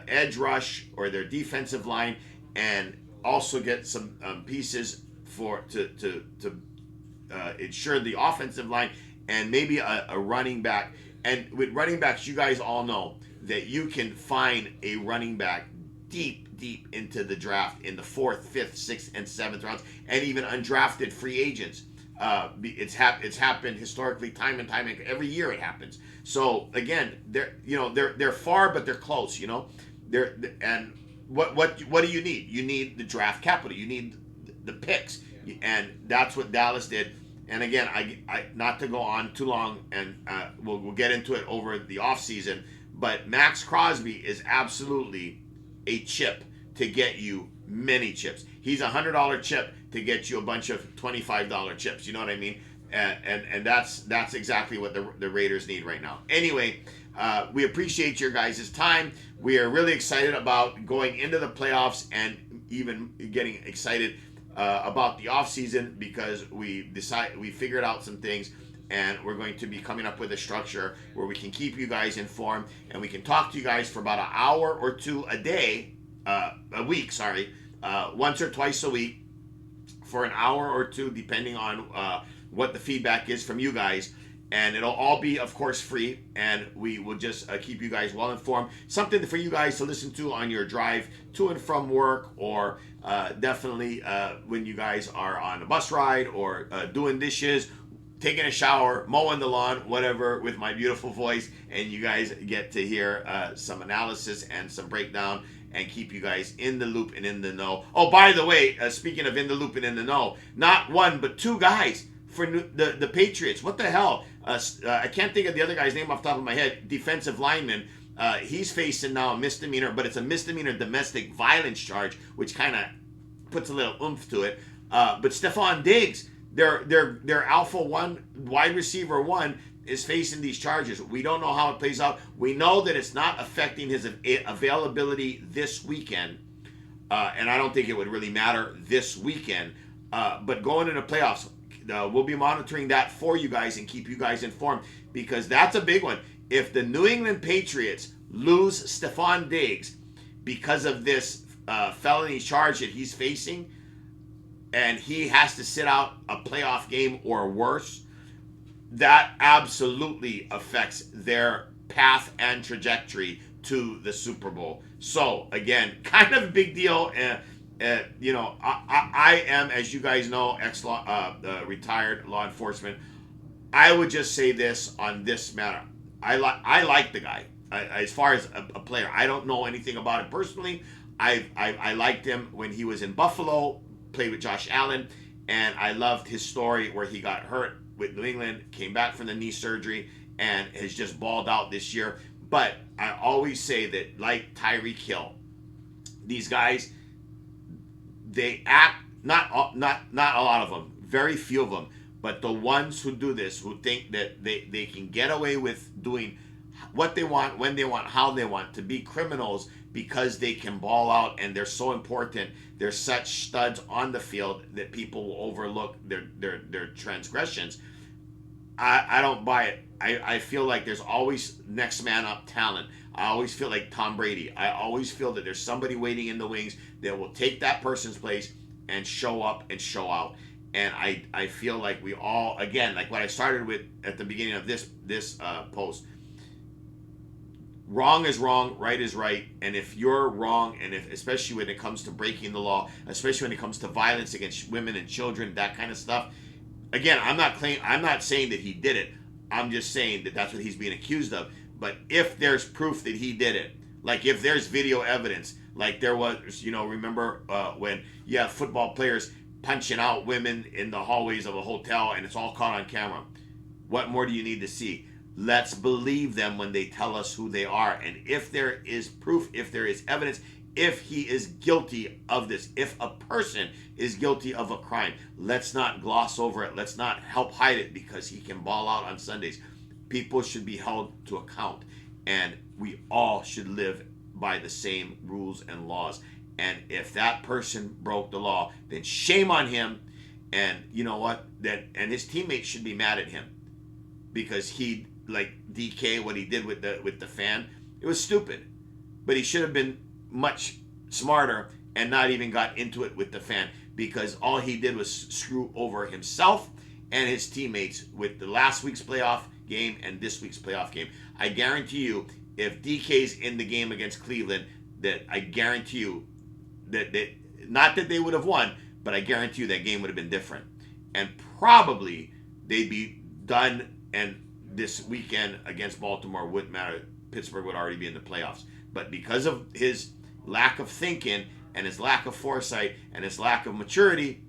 edge rush or their defensive line, and also get some pieces to ensure the offensive line, and maybe a running back. And with running backs, you guys all know that you can find a running back deep into the draft in the 4th, 5th, 6th, and 7th rounds, and even undrafted free agents. It's happened historically, time and time again. Every year it happens. So again, they're far, but they're close. And what do you need? You need the draft capital. You need the picks, and that's what Dallas did. And again, I not to go on too long, and we'll get into it over the offseason, but Max Crosby is absolutely a chip to get you many chips. He's $100 chip to get you a bunch of $25 chips. You know what I mean? And that's exactly what the Raiders need right now. Anyway, we appreciate your guys' time. We are really excited about going into the playoffs and even getting excited about the offseason, because we figured out some things, and we're going to be coming up with a structure where we can keep you guys informed, and we can talk to you guys for about an hour or two a week, once or twice a week for an hour or two, depending on what the feedback is from you guys. And it'll all be, of course, free, and we will just keep you guys well informed. Something for you guys to listen to on your drive to and from work, or definitely when you guys are on a bus ride, or doing dishes, taking a shower, mowing the lawn, whatever, with my beautiful voice, and you guys get to hear some analysis and some breakdown, and keep you guys in the loop and in the know. Oh, by the way, speaking of in the loop and in the know, not one but two guys for the Patriots. What the hell? I can't think of the other guy's name off the top of my head. Defensive lineman. He's facing now a misdemeanor, but it's a misdemeanor domestic violence charge, which kind of puts a little oomph to it. But Stephon Diggs, their alpha one, wide receiver one, is facing these charges. We don't know how it plays out. We know that it's not affecting his availability this weekend, and I don't think it would really matter this weekend. But going into playoffs, we'll be monitoring that for you guys and keep you guys informed, because that's a big one. If the New England Patriots lose Stephon Diggs because of this felony charge that he's facing, and he has to sit out a playoff game or worse, that absolutely affects their path and trajectory to the Super Bowl. So again, kind of a big deal. I am, as you guys know, retired law enforcement. I would just say this on this matter. I like the guy. As far as a player, I don't know anything about it personally. I liked him when he was in Buffalo, played with Josh Allen, and I loved his story where he got hurt with New England, came back from the knee surgery, and has just balled out this year. But I always say that, like Tyreek Hill, these guys, they act, not a lot of them, very few of them, but the ones who do this, who think that they can get away with doing what they want, when they want, how they want, to be criminals because they can ball out and they're so important, they're such studs on the field that people will overlook their transgressions. I don't buy it. I feel like there's always next man up talent. I always feel like Tom Brady. I always feel that there's somebody waiting in the wings that will take that person's place and show up and show out. And I feel like we all, again, like what I started with at the beginning of this post, wrong is wrong, right is right. And if you're wrong, and if, especially when it comes to breaking the law, especially when it comes to violence against women and children, that kind of stuff, again, I'm not saying that he did it. I'm just saying that that's what he's being accused of. But if there's proof that he did it, like if there's video evidence, like there was, remember when you have football players punching out women in the hallways of a hotel and it's all caught on camera. What more do you need to see? Let's believe them when they tell us who they are. And if there is proof, if there is evidence, if he is guilty of this, if a person is guilty of a crime, let's not gloss over it. Let's not help hide it because he can ball out on Sundays. People should be held to account, and we all should live by the same rules and laws. And if that person broke the law, then shame on him. And you know what? And his teammates should be mad at him because he, like DK, what he did with the fan, it was stupid. But he should have been much smarter and not even got into it with the fan, because all he did was screw over himself and his teammates with the last week's playoff game and this week's playoff game. I guarantee you, if DK's in the game against Cleveland, that I guarantee you that not that they would have won, but I guarantee you that game would have been different. And probably they'd be done, and this weekend against Baltimore wouldn't matter. Pittsburgh would already be in the playoffs. But because of his lack of thinking and his lack of foresight and his lack of maturity,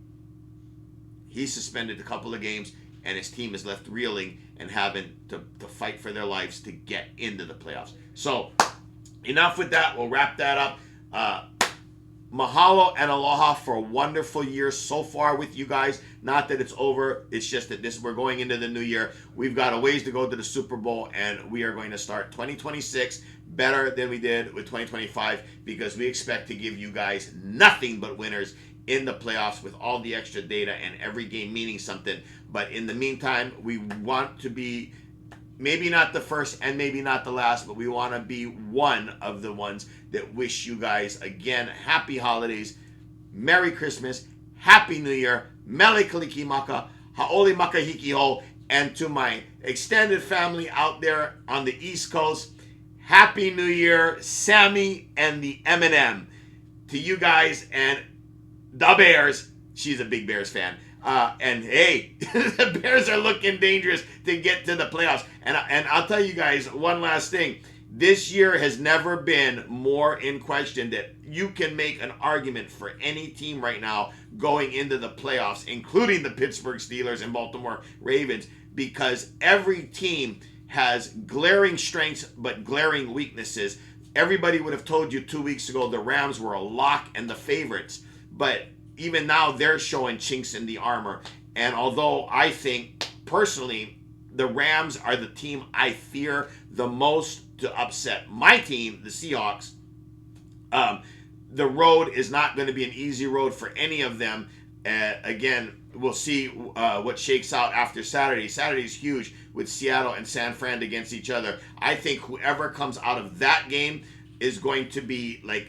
he suspended a couple of games, and his team is left reeling and having to fight for their lives to get into the playoffs. So, enough with that. We'll wrap that up. Mahalo and aloha for a wonderful year so far with you guys. Not that it's over. It's just that we're going into the new year. We've got a ways to go to the Super Bowl, and we are going to start 2026 better than we did with 2025 because we expect to give you guys nothing but winners in the playoffs with all the extra data and every game meaning something. But in the meantime, we want to be maybe not the first and maybe not the last, but we want to be one of the ones that wish you guys, again, happy holidays, Merry Christmas, Happy New Year, Mele Kalikimaka, Ha'oli Makahiki Ho, and to my extended family out there on the East Coast, Happy New Year, Sammy and the M&M. To you guys and the Bears. She's a big Bears fan. And hey, the Bears are looking dangerous to get to the playoffs. And I'll tell you guys one last thing. This year has never been more in question that you can make an argument for any team right now going into the playoffs, including the Pittsburgh Steelers and Baltimore Ravens, because every team has glaring strengths but glaring weaknesses. Everybody would have told you 2 weeks ago the Rams were a lock and the favorites, but even now they're showing chinks in the armor. And although I think personally the Rams are the team I fear the most to upset my team, the Seahawks, the road is not going to be an easy road for any of them. Again, we'll see what shakes out after Saturday. Saturday's huge with Seattle and San Fran against each other. I think whoever comes out of that game is going to be like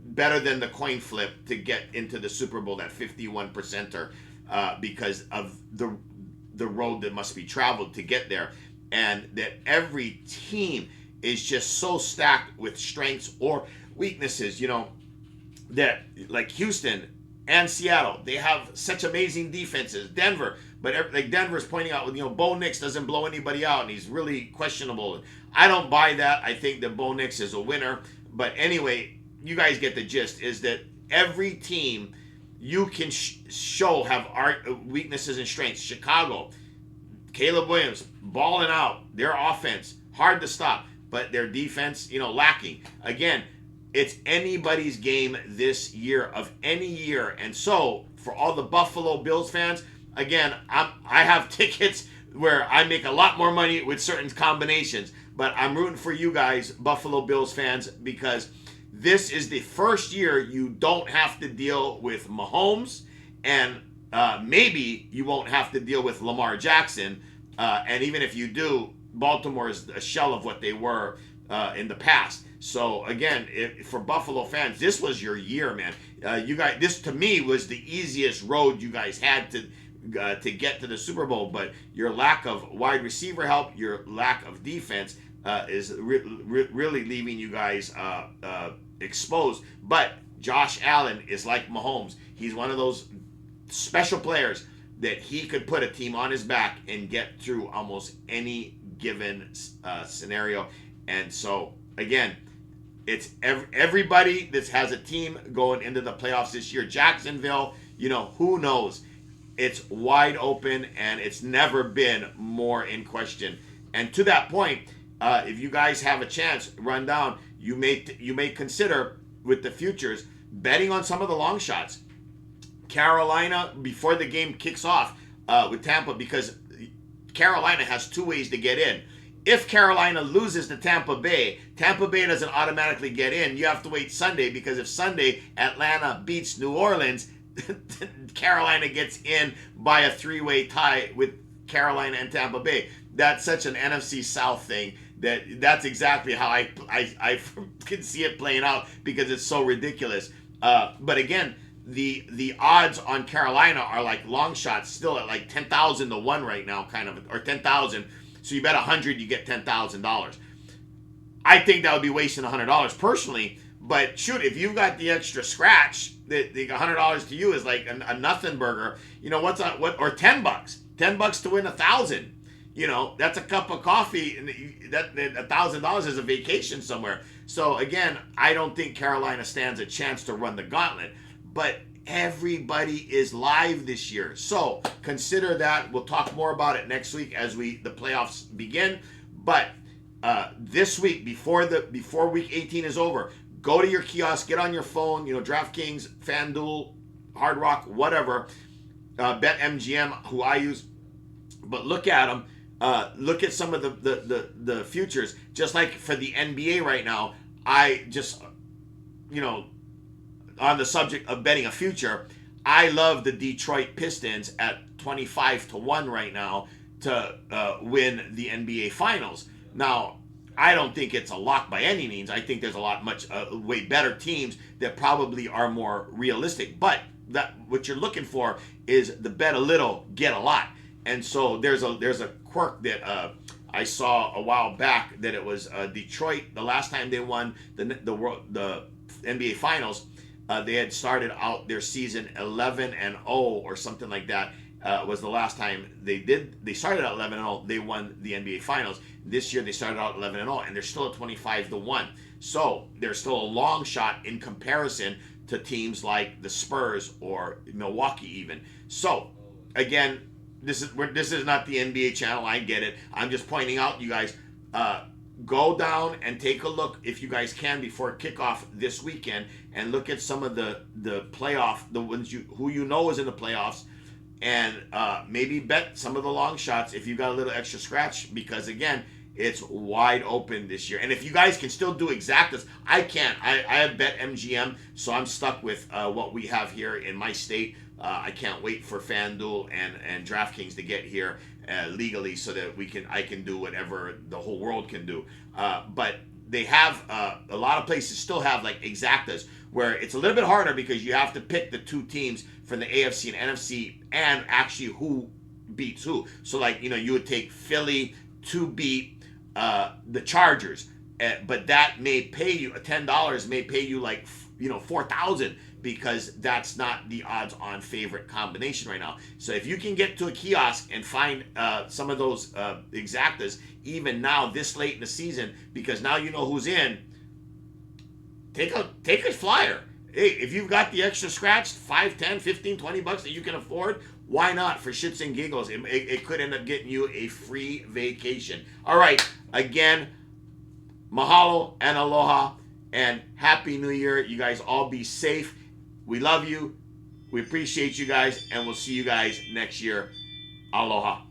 better than the coin flip to get into the Super Bowl, that 51%er, because of the road that must be traveled to get there. And that every team is just so stacked with strengths or weaknesses, you know, that like Houston and Seattle, they have such amazing defenses. Denver, but like Denver's pointing out, you know, Bo Nix doesn't blow anybody out and he's really questionable. I don't buy that. I think that Bo Nix is a winner. But anyway, you guys get the gist, is that every team you can show have weaknesses and strengths. Chicago, Caleb Williams, balling out. Their offense, hard to stop, but their defense, you know, lacking. Again, it's anybody's game this year of any year. And so, for all the Buffalo Bills fans, again, I have tickets where I make a lot more money with certain combinations. But I'm rooting for you guys, Buffalo Bills fans, because this is the first year you don't have to deal with Mahomes, and maybe you won't have to deal with Lamar Jackson. And even if you do, Baltimore is a shell of what they were in the past. So again, for Buffalo fans, this was your year, man. You guys, this to me was the easiest road you guys had to get to the Super Bowl. But your lack of wide receiver help, your lack of defense is really leaving you guys exposed. But Josh Allen is like Mahomes. He's one of those special players that he could put a team on his back and get through almost any given scenario. And so, again, it's everybody that has a team going into the playoffs this year. Jacksonville, you know, who knows? It's wide open, and it's never been more in question. And to that point, if you guys have a chance, run down, you may consider with the futures betting on some of the long shots. Carolina, before the game kicks off with Tampa, because Carolina has two ways to get in. If Carolina loses to Tampa Bay doesn't automatically get in. You have to wait Sunday, because if Sunday Atlanta beats New Orleans, Carolina gets in by a three-way tie with Carolina and Tampa Bay. That's such an NFC South thing that's exactly how I can see it playing out, because it's so ridiculous. But again, the odds on Carolina are like long shots, still at like 10,000 to 1 right now, kind of, or 10,000. So you bet 100, you get $10,000. I think that would be wasting $100 personally, But shoot, if you've got the extra scratch, the $100 to you is like a nothing burger. You know or $10, $10 to win 1,000. You know, that's a cup of coffee, and that $1,000 is a vacation somewhere. So again, I don't think Carolina stands a chance to run the gauntlet, but everybody is live this year. So consider that. We'll talk more about it next week as the playoffs begin. But this week, before week 18 is over, go to your kiosk, get on your phone, DraftKings, FanDuel, Hard Rock, whatever, BetMGM, who I use, but look at them. Look at some of the futures. Just like for the NBA right now, I just, on the subject of betting a future, I love the Detroit Pistons at 25-1 right now to win the NBA Finals. Now, I don't think it's a lock by any means. I think there's way better teams that probably are more realistic. But what you're looking for is the bet a little, get a lot. And so there's a quirk that I saw a while back, that it was Detroit. The last time they won the NBA Finals, they had started out their season 11-0 or something like that. Was the last time they did. They started out 11-0. They won the NBA Finals. This year they started out 11-0, and they're still at 25-1. So they're still a long shot in comparison to teams like the Spurs or Milwaukee even. So again, this is not the NBA channel. I get it. I'm just pointing out, you guys, go down and take a look if you guys can before kickoff this weekend, and look at some of the playoff, the ones who is in the playoffs, and maybe bet some of the long shots if you got a little extra scratch, because again, it's wide open this year. And if you guys can still do exactas, I can't. I have BetMGM, so I'm stuck with what we have here in my state. I can't wait for FanDuel and DraftKings to get here legally, so that I can do whatever the whole world can do. But they have a lot of places still have like exactas, where it's a little bit harder because you have to pick the two teams from the AFC and NFC, and actually who beats who. So like, you would take Philly to beat the Chargers, but that may pay you $10, may pay you like 4,000, because that's not the odds-on favorite combination right now. So if you can get to a kiosk and find some of those exactas, even now this late in the season, because now you know who's in, take a flyer. Hey, if you've got the extra scratch, 5, 10, 15, 20 bucks that you can afford, why not? For shits and giggles, it could end up getting you a free vacation. All right, again, mahalo and aloha, and Happy New Year. You guys all be safe. We love you. We appreciate you guys, and we'll see you guys next year. Aloha.